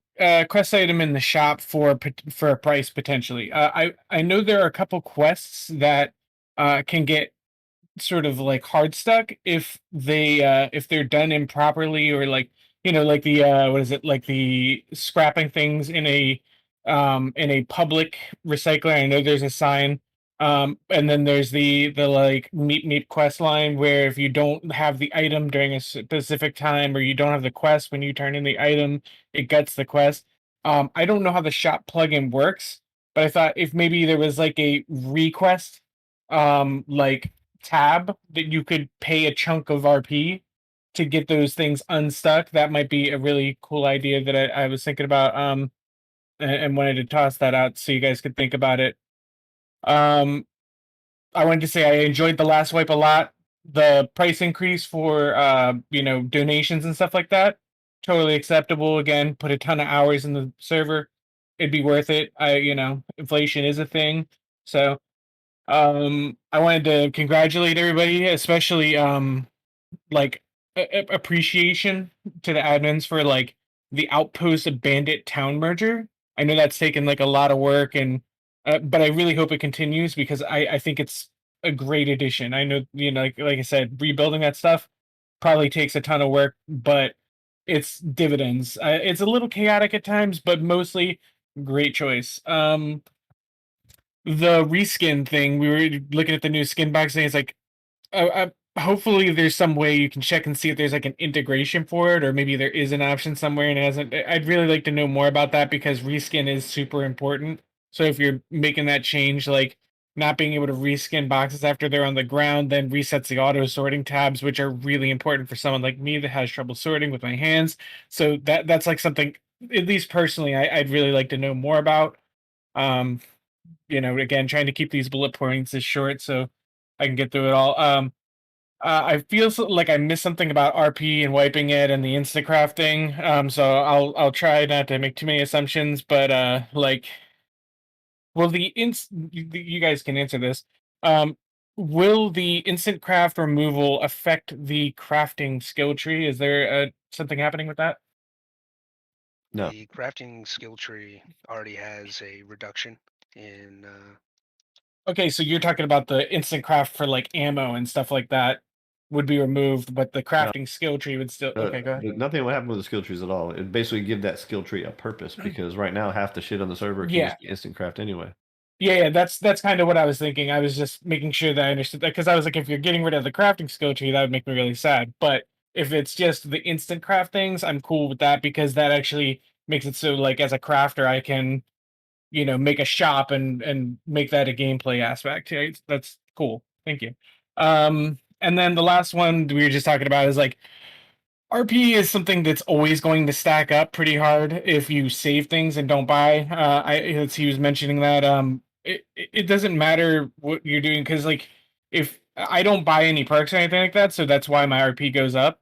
quest item in the shop for a price potentially. I know there are a couple quests that can get sort of like hard stuck if they're done improperly, or like like the what is it, like the scrapping things in a public recycler. I know there's a sign, and then there's the like meep quest line where if you don't have the item during a specific time, or you don't have the quest when you turn in the item, it gets the quest. I don't know how the shop plugin works, but I thought if maybe there was like a request like tab that you could pay a chunk of RP to get those things unstuck, that might be a really cool idea that I was thinking about, and wanted to toss that out so you guys could think about it. I wanted to say I enjoyed the last wipe a lot. The price increase for donations and stuff like that, totally acceptable. Again, put a ton of hours in the server, it'd be worth it. Inflation is a thing, so I wanted to congratulate everybody, especially like appreciation to the admins for like the Outpost Bandit Town merger. I know that's taken like a lot of work, and but I really hope it continues because I think it's a great addition. I know like I said, rebuilding that stuff probably takes a ton of work, but it's dividends. It's a little chaotic at times, but mostly great choice. The reskin thing, we were looking at the new skin box thing. It's like, hopefully there's some way you can check and see if there's like an integration for it, or maybe there is an option somewhere and it hasn't. I'd really like to know more about that because reskin is super important. So if you're making that change, like not being able to reskin boxes after they're on the ground, then resets the auto sorting tabs, which are really important for someone like me that has trouble sorting with my hands. So that's like something, at least personally, I'd really like to know more about. Again, trying to keep these bullet points as short so I can get through it all. I feel like I missed something about RP and wiping it and the instant crafting. So I'll try not to make too many assumptions, but will you guys can answer this. Will the instant craft removal affect the crafting skill tree? Is there something happening with that? No. The crafting skill tree already has a reduction in. Okay, so you're talking about the instant craft for like ammo and stuff like that would be removed, but the crafting skill tree would still. Okay, go ahead. Nothing will happen with the skill trees at all. It basically give that skill tree a purpose because right now half the shit on the server can Yeah. just be instant craft anyway. Yeah, that's kind of what I was thinking. I was just making sure that I understood that because I was like, if you're getting rid of the crafting skill tree, that would make me really sad. But If it's just the instant craft things, I'm cool with that because that actually makes it so like as a crafter I can, make a shop and make that a gameplay aspect. Right? That's cool. Thank you. And then the last one we were just talking about is like RP is something that's always going to stack up pretty hard if you save things and don't buy. He was mentioning that it doesn't matter what you're doing because like if I don't buy any perks or anything like that, so that's why my RP goes up.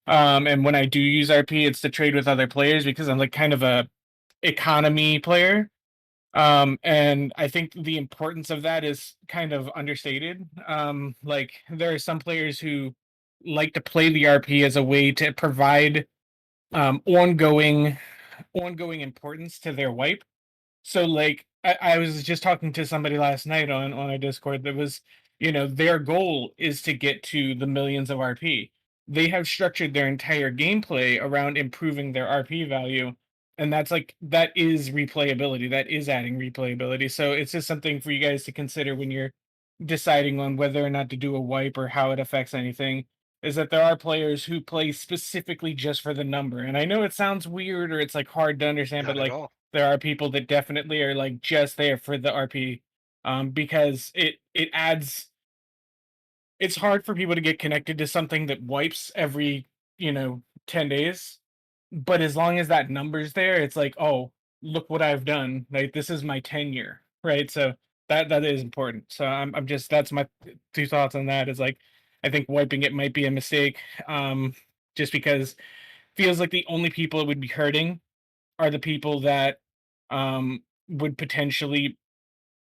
And when I do use RP, it's to trade with other players because I'm like kind of a economy player. And I think the importance of that is kind of understated. Like there are some players who like to play the RP as a way to provide ongoing importance to their wipe. So like I was just talking to somebody last night on a Discord that was, their goal is to get to the millions of RP. They have structured their entire gameplay around improving their RP value. And that is replayability. That is adding replayability. So it's just something for you guys to consider when you're deciding on whether or not to do a wipe or how it affects anything. Is that there are players who play specifically just for the number. And I know it sounds weird or it's like hard to understand, Not but at like all. there are people that definitely are like just there for the RP, because it adds. It's hard for people to get connected to something that wipes every 10 days, but as long as that number's there, it's like, oh, look what I've done. Like this is my tenure, right? So that is important. So I'm just that's my two thoughts on that. Is like I think wiping it might be a mistake, just because feels like the only people it would be hurting are the people that would potentially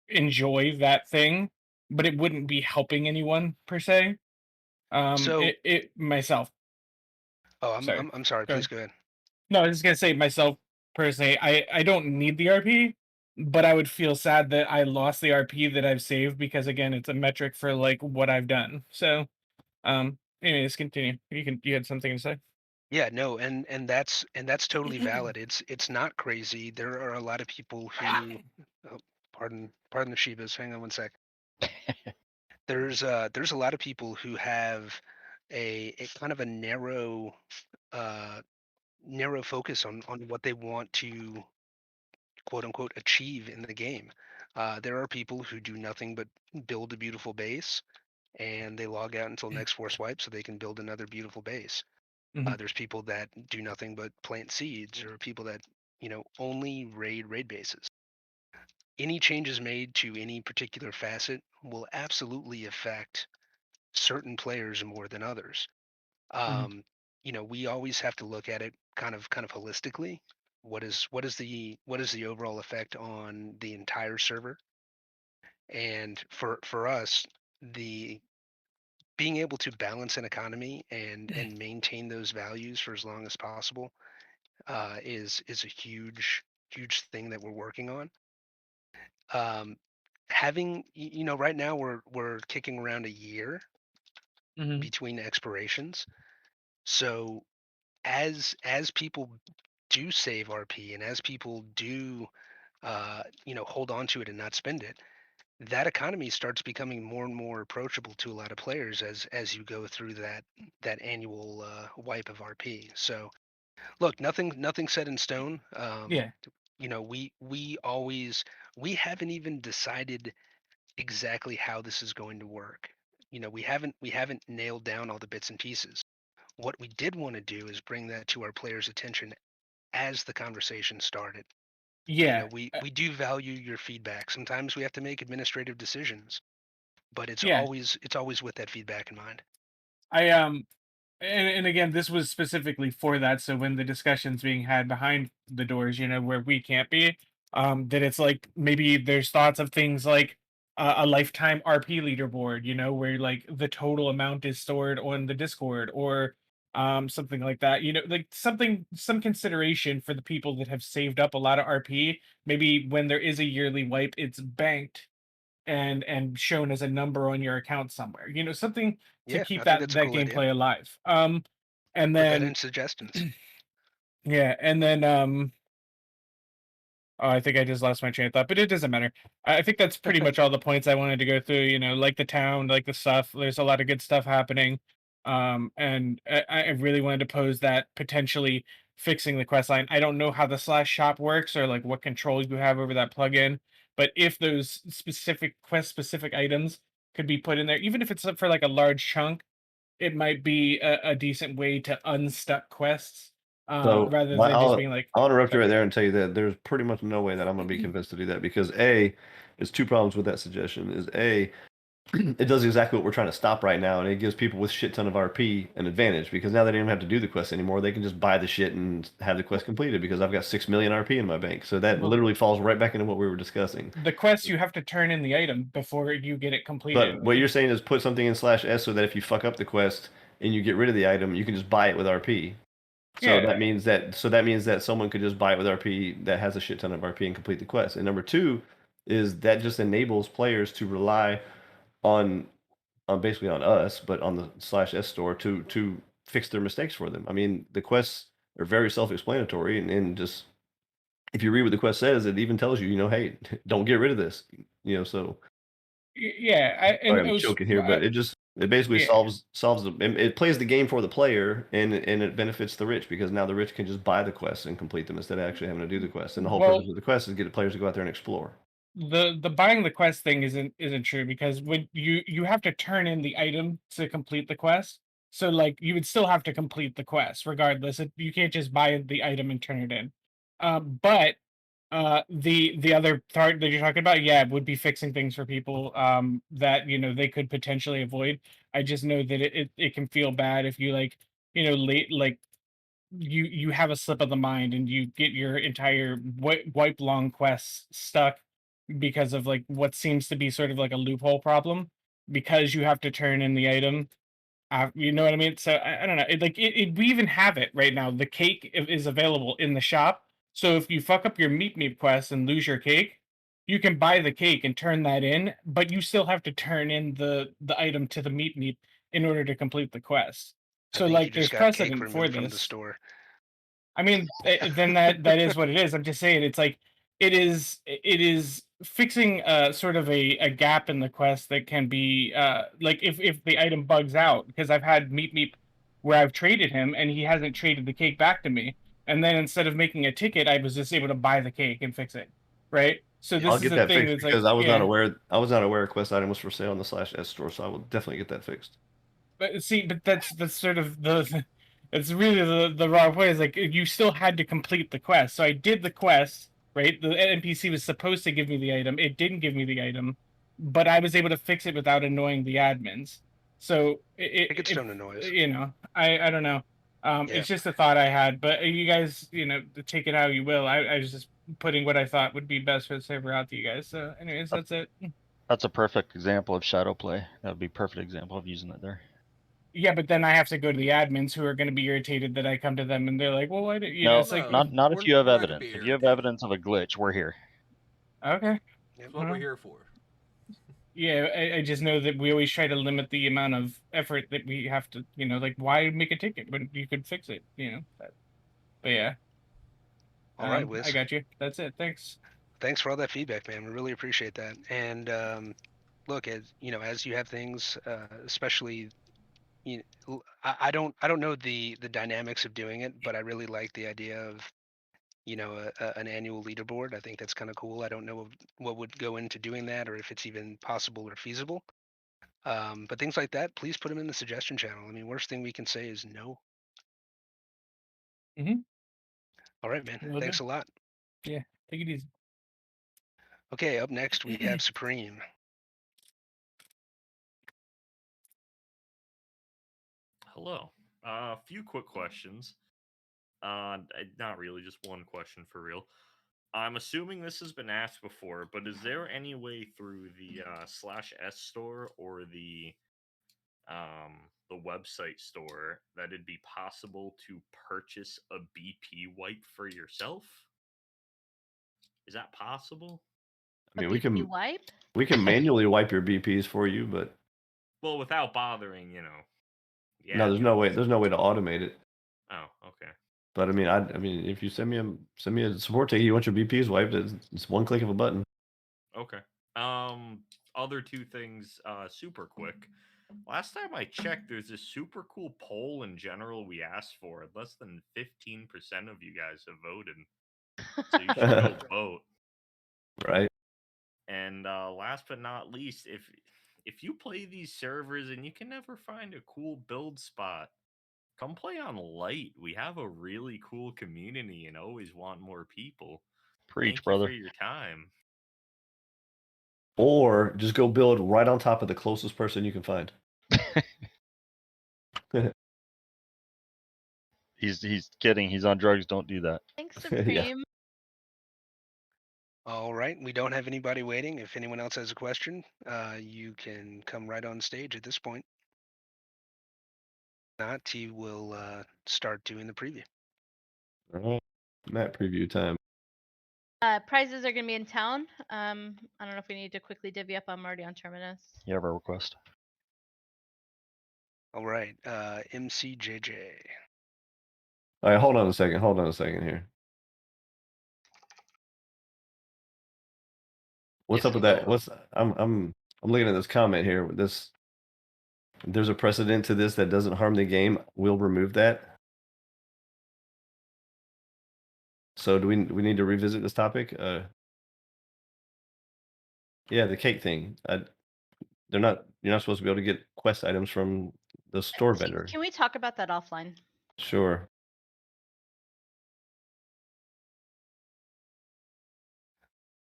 enjoy that thing, but it wouldn't be helping anyone per se. So, It myself. oh, Sorry. I'm sorry. Go Please ahead. go ahead. No, I was just gonna say myself personally. I don't need the RP, but I would feel sad that I lost the RP that I've saved because again, it's a metric for like what I've done. So, anyways, continue. You had something to say. Yeah, no, and that's totally valid. It's not crazy. There are a lot of people who, oh, pardon the Shivas. Hang on one sec. There's a lot of people who have a kind of a uh narrow focus on what they want to quote unquote achieve in the game. There are people who do nothing but build a beautiful base and they log out until next force wipe so they can build another beautiful base. Mhm. There's people that do nothing but plant seeds, or people that only raid bases. Any changes made to any particular facet will absolutely affect certain players more than others. Mhm. We always have to look at it kind of holistically. What is the overall effect on the entire server? And for us, the being able to balance an economy and maintain those values for as long as possible is a huge thing that we're working on. Um, right now we're kicking around a year Mhm. between expirations. So as people do save RP and as people do hold on to it and not spend it, that economy starts becoming more and more approachable to a lot of players as you go through that annual wipe of RP. So look, nothing set in stone. Yeah. We haven't even decided exactly how this is going to work. We haven't nailed down all the bits and pieces. What we did want to do is bring that to our players' attention as the conversation started. Yeah. We do value your feedback. Sometimes we have to make administrative decisions, but it's Yeah. always with that feedback in mind. I and again, this was specifically for that. So when the discussion's being had behind the doors, where we can't be, that it's like maybe there's thoughts of things like a lifetime RP leaderboard, where like the total amount is stored on the Discord or something like that. Like some consideration for the people that have saved up a lot of RP. Maybe when there is a yearly wipe, it's banked and shown as a number on your account somewhere. Something to Yeah, keep I think that that's a that cool idea. gameplay alive. And Put that in then suggestions. yeah, and then oh, I think I just lost my train of thought, but it doesn't matter. I think that's pretty much all the points I wanted to go through. Like the town, like the stuff. There's a lot of good stuff happening. And I really wanted to pose that potentially fixing the quest line. I don't know how the /shop works or like what control you have over that plugin, but if those specific quest specific items could be put in there, even if it's for like a large chunk, it might be a decent way to unstuck quests So rather my- than just being like, I'll interrupt you right there and tell you that there's pretty much no way that I'm gonna be convinced to do that because there's two problems with that suggestion. Is it does exactly what we're trying to stop right now, and it gives people with shit ton of RP an advantage because now they don't even have to do the quest anymore. They can just buy the shit and have the quest completed because I've got 6 million RP in my bank. So that Well- literally falls right back into what we were discussing. the quest you have to turn in the item before you get it completed. But what you're saying is put something in /s so that if you fuck up the quest and you get rid of the item, you can just buy it with RP. So Yeah. that means that someone could just buy it with RP that has a shit ton of RP and complete the quest. And number two is that just enables players to rely on basically on us, but on the /s store to fix their mistakes for them. I mean, the quests are very self-explanatory, and just if you read what the quest says, it even tells you, hey, don't get rid of this. So Yeah, sorry, I'm joking here, but it basically yeah. solves it plays the game for the player, and it benefits the rich because now the rich can just buy the quests and complete them instead of actually having to do the quest. And the whole Well- purpose of the quest is to get the players to go out there and explore. The buying the quest thing isn't true because when you have to turn in the item to complete the quest. So like you would still have to complete the quest regardless. You can't just buy the item and turn it in. But the other part that you're talking about, yeah, would be fixing things for people that they could potentially avoid. I just know that it can feel bad if you late you have a slip of the mind and you get your entire wipe long quests stuck because of like what seems to be sort of like a loophole problem because you have to turn in the item. You know what I mean? So I don't know. We even have it right now. The cake is available in the shop. So if you fuck up your meep quest and lose your cake, you can buy the cake and turn that in, but you still have to turn in the item to the meep in order to complete the quest. So I think like you there's just got cake precedent for removed from the this. store. I mean, then that is what it is. I'm just saying it's like it is fixing sort of a gap in the quest that can be like if the item bugs out because I've had Meep where I've traded him and he hasn't traded the cake back to me, and then instead of making a ticket, I was just able to buy the cake and fix it, right? So this I'll is get the that thing fixed that's because like I was not aware a quest item was for sale on the /s store, so I will definitely get that fixed. But see, but that's sort of the it's really the wrong way. Is like you still had to complete the quest. So I did the quest, right? The NPC was supposed to give me the item. It didn't give me the item, but I was able to fix it without annoying the admins. So Tickets don't annoy us. I don't know. Yeah. It's just a thought I had, but you guys, take it how you will. I was just putting what I thought would be best for the server out to you guys. So, anyways, that's it. That's a perfect example of shadow play. That would be a perfect example of using it there. Yeah, but then I have to go to the admins who are going to be irritated that I come to them and they're like, "Well, why did you?" No, It's like, not if we're- you have we're not gonna evidence. be If you have irritated. evidence of a glitch, we're here. okay. That's what we're here for. Yeah, I just know that we always try to limit the amount of effort that we have to, like, why make a ticket when you could fix it, But yeah. All right, Wiz. I got you. That's it. Thanks. Thanks for all that feedback, man. We really appreciate that. And look, as you have things, especially, I don't know the dynamics of doing it, but I really like the idea of an annual leaderboard. I think that's kind of cool. I don't know what would go into doing that or if it's even possible or feasible. But things like that, please put them in the suggestion channel. I mean, worst thing we can say is no. Mhm. All right, man. Will Thanks do. a lot. Yeah, take it easy. Okay, up next we have Supreme. Hello. A few quick questions. Not really, just one question for real. I'm assuming this has been asked before, but is there any way through the /s store or the website store that it'd be possible to purchase a BP wipe for yourself? Is that possible? I mean, A BP wipe? we can manually wipe your BPs for you, but Well, without bothering, Yeah. no, there's no way to automate it. Oh, okay. But I mean, if you send me a support ticket, you want your BPs wiped, it's one click of a button. Okay. Other two things, super quick. last time I checked, there's this super cool poll in general we asked for. Less than 15% of you guys have voted, so you should go vote. Right. And last but not least, if you play these servers and you can never find a cool build spot, come play on Light. We have a really cool community and always want more people. Preach, Thank brother. you for your time. Or just go build right on top of the closest person you can find. He's kidding. He's on drugs. Don't do that. Thanks, Yeah. Supreme. All right, we don't have anybody waiting. If anyone else has a question, you can come right on stage at this point. If not, he will start doing the preview. All right. Map preview time. Prizes are going to be in town. I don't know if we need to quickly divvy up. I'm already on Terminus. You have a request? All right, MCJJ. All right, hold on a second. Hold on a second here. What's up with that? I'm looking at this comment here. With this, there's a precedent to this that doesn't harm the game. We'll remove that. So do we need to revisit this topic? Yeah, the cake thing. You're not supposed to be able to get quest items from the store vendor. Can we talk about that offline? Sure.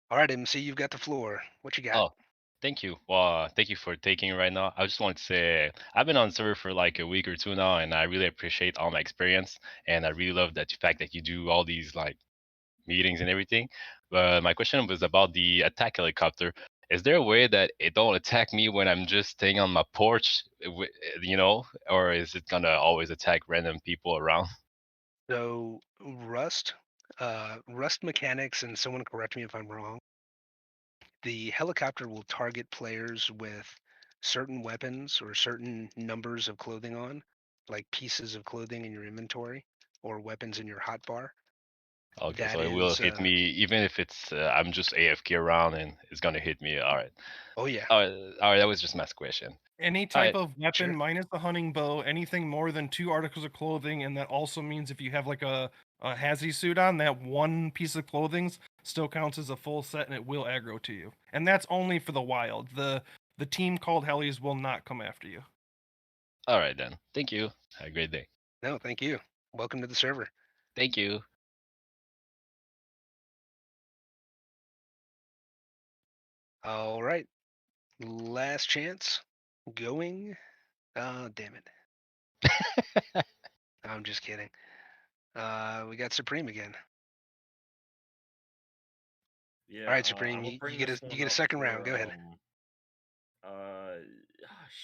All right, MC, you've got the floor. What you got? Oh, thank you. Well, thank you for taking it right now. I just wanted to say I've been on server for like a week or two now, and I really appreciate all my experience, and I really love that fact that you do all these like meetings and everything. But my question was about the attack helicopter. Is there a way that it don't attack me when I'm just staying on my porch, or is it gonna always attack random people around? So Rust mechanics, and someone correct me if I'm wrong. The helicopter will target players with certain weapons or certain numbers of clothing on, like pieces of clothing in your inventory or weapons in your hotbar. Okay, That so it will is, hit me even if it's I'm just AFK around and it's gonna hit me. All right. Oh yeah. All right. That was just my question. Any All type right. of weapon Sure. minus the hunting bow, anything more than 2 articles of clothing, and that also means if you have like a hazy suit on, that one piece of clothing still counts as a full set and it will aggro to you. And that's only for the wild. The team called Hellies will not come after you. All right then. Thank you. Have a great day. No, thank you. Welcome to the server. Thank you. All right. Last chance. Going. Damn it. I'm just kidding. We got Supreme again. Yeah. All right, I Supreme. will You bring get this a one up second round. for, Go ahead.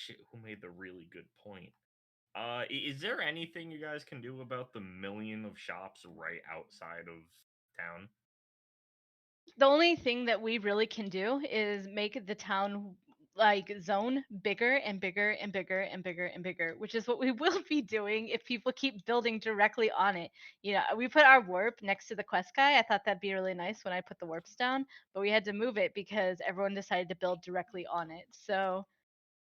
Shit, who made the really good point? Is there anything you guys can do about the million of shops right outside of town? The only thing that we really can do is make the town like zone bigger and bigger and bigger and bigger and bigger, which is what we will be doing if people keep building directly on it. You know, we put our warp next to the quest guy. I thought that'd be really nice when I put the warps down, but we had to move it because everyone decided to build directly on it. So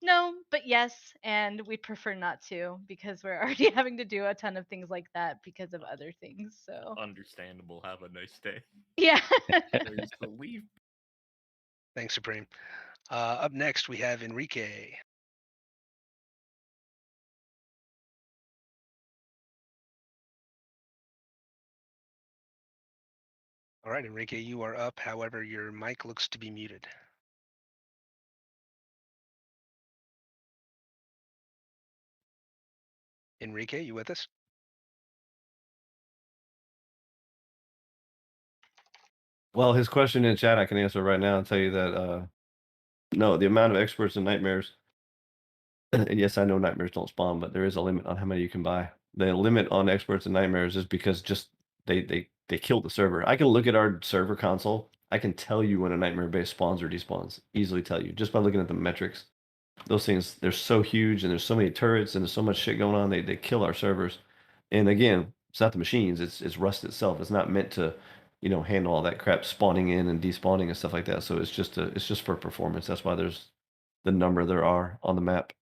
no, but yes, and we prefer not to because we're already having to do a ton of things like that because of other things. So Understandable. Have a nice day. yeah. There's the leaf. Thanks, Supreme. Up next, we have Enrique. All right, Enrique, you are up. However, your mic looks to be muted. Enrique, you with us? Well, his question in chat I can answer right now and tell you that no, the amount of experts in nightmares. And yes, I know nightmares don't spawn, but there is a limit on how many you can buy. The limit on experts and nightmares is because just they killed the server. I can look at our server console. I can tell you when a nightmare base spawns or despawns. Easily tell you just by looking at the metrics. Those things, they're so huge and there's so many turrets and there's so much shit going on. They kill our servers. And again, it's not the machines. It's Rust itself. It's not meant to, handle all that crap spawning in and despawning and stuff like that. So it's just for performance. That's why there's the number there are on the map.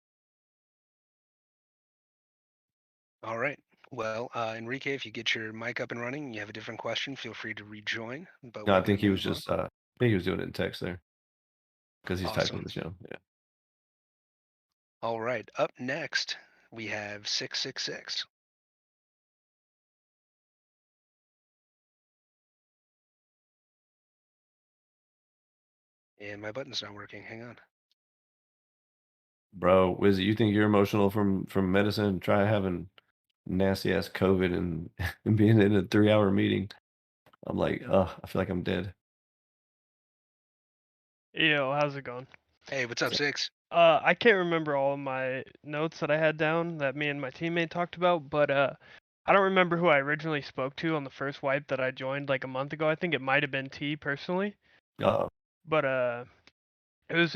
All right. Well, Enrique, if you get your mic up and running and you have a different question, feel free to rejoin. But No, I we're think gonna he was move on. just. I think he was doing it in text there because he's typing Awesome. in the show. Yeah. All right. Up next, we have 666. And my button's not working. Hang on. Bro, Wizzy, you think you're emotional from medicine? Try having nasty ass COVID and, and being in a 3-hour meeting. I'm like, I feel like I'm dead. Yo, how's it going? Hey, what's up, Six? I can't remember all of my notes that I had down that me and my teammate talked about, but I don't remember who I originally spoke to on the first wipe that I joined like a month ago. I think it might have been T personally, Uh, but it was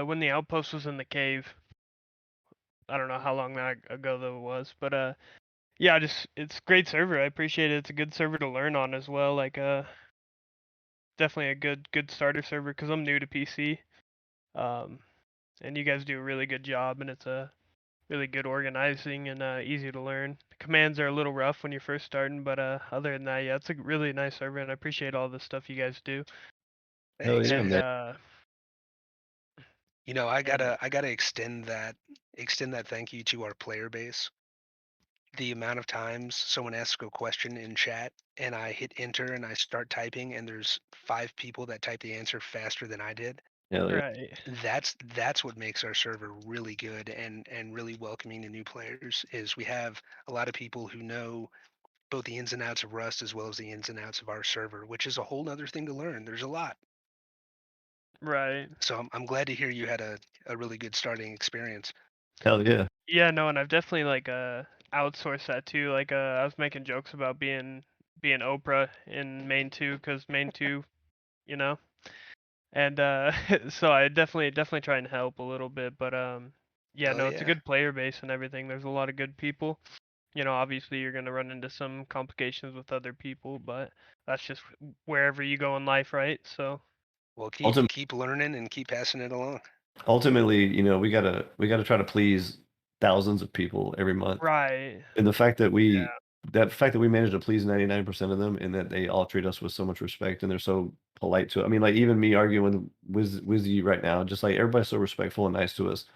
when the outpost was in the cave. I don't know how long that ago though it was, but yeah, just it's a great server. I appreciate it. It's a good server to learn on as well. Like definitely a good starter server because I'm new to PC. And you guys do a really good job, and it's a really good organizing and easy to learn. The commands are a little rough when you're first starting, but other than that, yeah, it's a really nice server, and I appreciate all the stuff you guys do. Hell yeah, And man. You know, I gotta extend that thank you to our player base. The amount of times someone asks a question in chat and I hit enter and I start typing and there's 5 people that type the answer faster than I did. Hell yeah. Right. That's what makes our server really good and really welcoming to new players is we have a lot of people who know both the ins and outs of Rust as well as the ins and outs of our server, which is a whole nother thing to learn. There's a lot. Right. So I'm glad to hear you had a really good starting experience. Hell yeah. Yeah, no, and I've definitely like outsourced that too. Like I was making jokes about being Oprah in main 2 because main 2, you know. And so I definitely try and help a little bit, but yeah, Hell no, it's a yeah. good player base and everything. There's a lot of good people. You know, obviously you're gonna run into some complications with other people, but that's just wherever you go in life, right? So Well, Ultim- keep learning and keep passing it along. Ultimately, you know, we gotta try to please thousands of people every month. right. And the fact that we manage to please 99% of them and that they all treat us with so much respect and they're so polite to it. I mean, like even me arguing with you right now, just like everybody's so respectful and nice to us.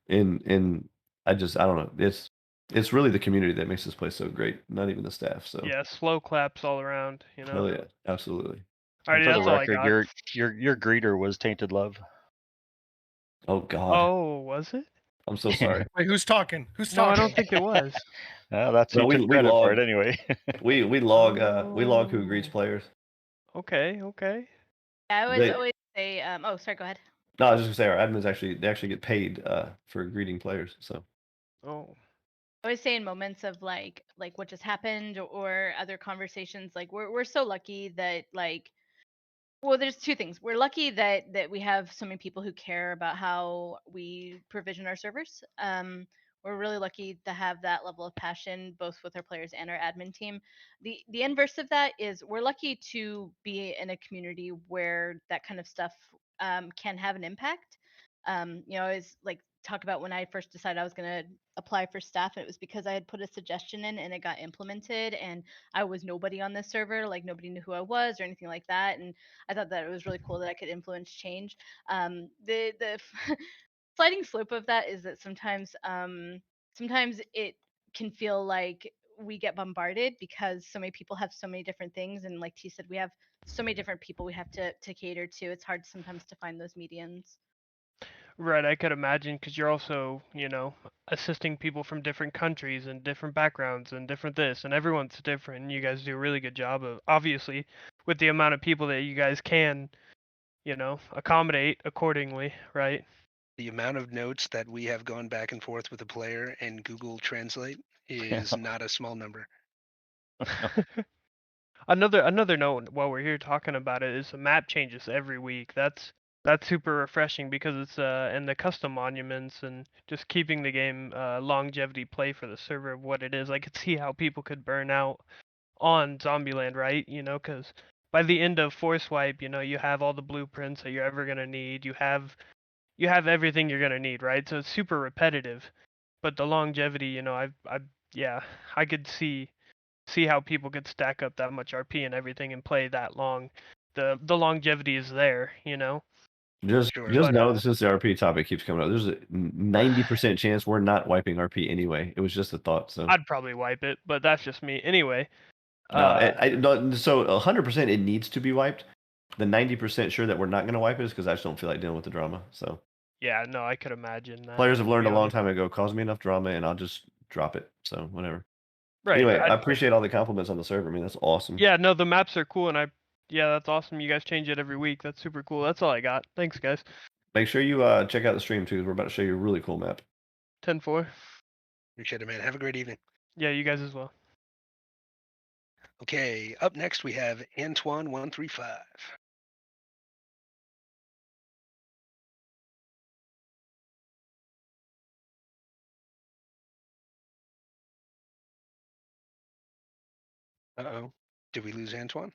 And I don't know. It's really the community that makes this place so great, not even the staff. So Yeah, slow claps all around, you know. hell yeah, absolutely. Alrighty, And for the that's all I record, got. your greeter was Tainted Love. Oh God, Oh, was it? I'm so sorry. Wait, who's talking? Who's No, I talking? don't think it was. Well, that's who No, took we credit for log it anyway. we log who greets players. Okay, okay. Yeah, I would They, always say, oh, sorry, go ahead. no, I was just gonna say our admins actually get paid for greeting players. So Oh. I always say in moments of like what just happened or other conversations, like we're so lucky that like, well, there's two things. We're lucky that we have so many people who care about how we provision our servers. We're really lucky to have that level of passion both with our players and our admin team. The inverse of that is we're lucky to be in a community where that kind of stuff can have an impact. You know, I was like talk about when I first decided I was going to apply for staff, and it was because I had put a suggestion in and it got implemented, and I was nobody on this server, like nobody knew who I was or anything like that, and I thought that it was really cool that I could influence change. The sliding slope of that is that sometimes it can feel like we get bombarded because so many people have so many different things, and like T said, we have so many different people we have to cater to. It's hard sometimes to find those medians. Right, I could imagine because you're also, you know, assisting people from different countries and different backgrounds and different this, and everyone's different. And you guys do a really good job of, obviously, with the amount of people that you guys can, you know, accommodate accordingly, right? The amount of notes that we have gone back and forth with a player and Google Translate is not a small number. Another note while we're here talking about it is the map changes every week. That's super refreshing because it's and the custom monuments and just keeping the game longevity play for the server of what it is. I could see how people could burn out on Zombieland, right? You know, because by the end of Force Wipe, you know, you have all the blueprints that you're ever gonna need. You have everything you're gonna need, right? So it's super repetitive, but the longevity, you know, I've yeah, I could see how people could stack up that much RP and everything and play that long. The longevity is there, you know. Just Sure. just But, know since the RP topic keeps coming up, there's a 90% chance we're not wiping RP anyway. It was just a thought. So I'd probably wipe it, but that's just me. Anyway, no, so 100% it needs to be wiped. The 90% sure that we're not going to wipe it is because I just don't feel like dealing with the drama. So yeah, no, I could imagine that. players have to learned be a long honest. time ago, cause me enough drama and I'll just drop it. So whatever. Right. Anyway, I appreciate all the compliments on the server. I mean, that's awesome. Yeah, no, the maps are cool, and yeah, that's awesome. You guys change it every week. That's super cool. That's all I got. Thanks, guys. Make sure you check out the stream too, because we're about to show you a really cool map. 10-4. Appreciate it, man. Have a great evening. Yeah, you guys as well. Okay, up next we have Antoine135. Uh-oh. Did we lose Antoine?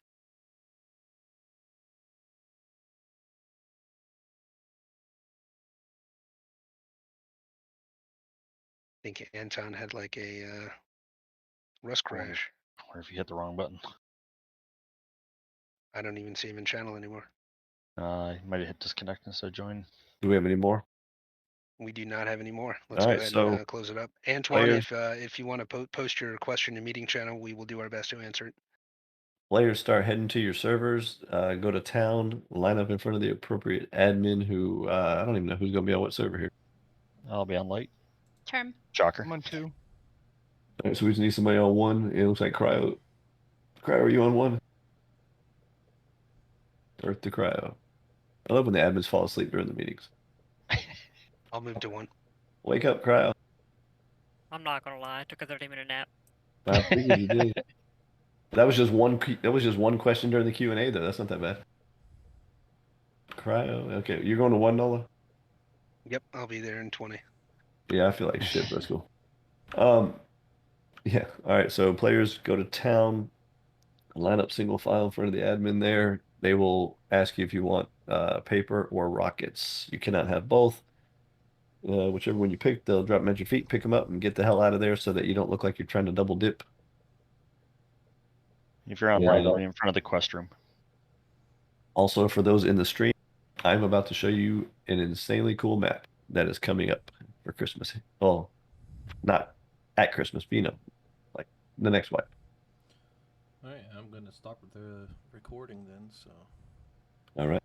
I think Anton had like a rust crash. Or if you hit the wrong button. I don't even see him in channel anymore. You might have hit disconnect instead of join. Do we have any more? We do not have any more. Let's All go right, ahead so and close it up. Antoine, players- if you want to post your question in meeting channel, we will do our best to answer it. Players start heading to your servers, go to town, line up in front of the appropriate admin who, I don't even know who's going to be on what server here. I'll be on light. Term. Shocker. I'm on 2. All right, so we just need somebody on 1. It looks like Cryo. Cryo, are you on 1? Earth to Cryo. I love when the admins fall asleep during the meetings. I'll move to 1. Wake up, Cryo. I'm not gonna lie, I took a 30-minute nap. I figured you did. That was just one. That was just one question during the Q&A, though. That's not that bad. Cryo. Okay, you're going to 1, Nola? Yep, I'll be there in 20. Yeah, I feel like shit, but that's cool. Yeah. All right. So players go to town, line up single file in front of the admin there. They will ask you if you want paper or rockets. You cannot have both. Whichever one you pick, they'll drop them at your feet, pick them up, and get the hell out of there so that you don't look like you're trying to double dip. If you're on Yeah, light, I'll be in front of the quest room. Also, for those in the stream, I'm about to show you an insanely cool map that is coming up for Christmas. Well, not at Christmas, but you know, like the next wipe. All right, I'm gonna stop the recording then. So. All right.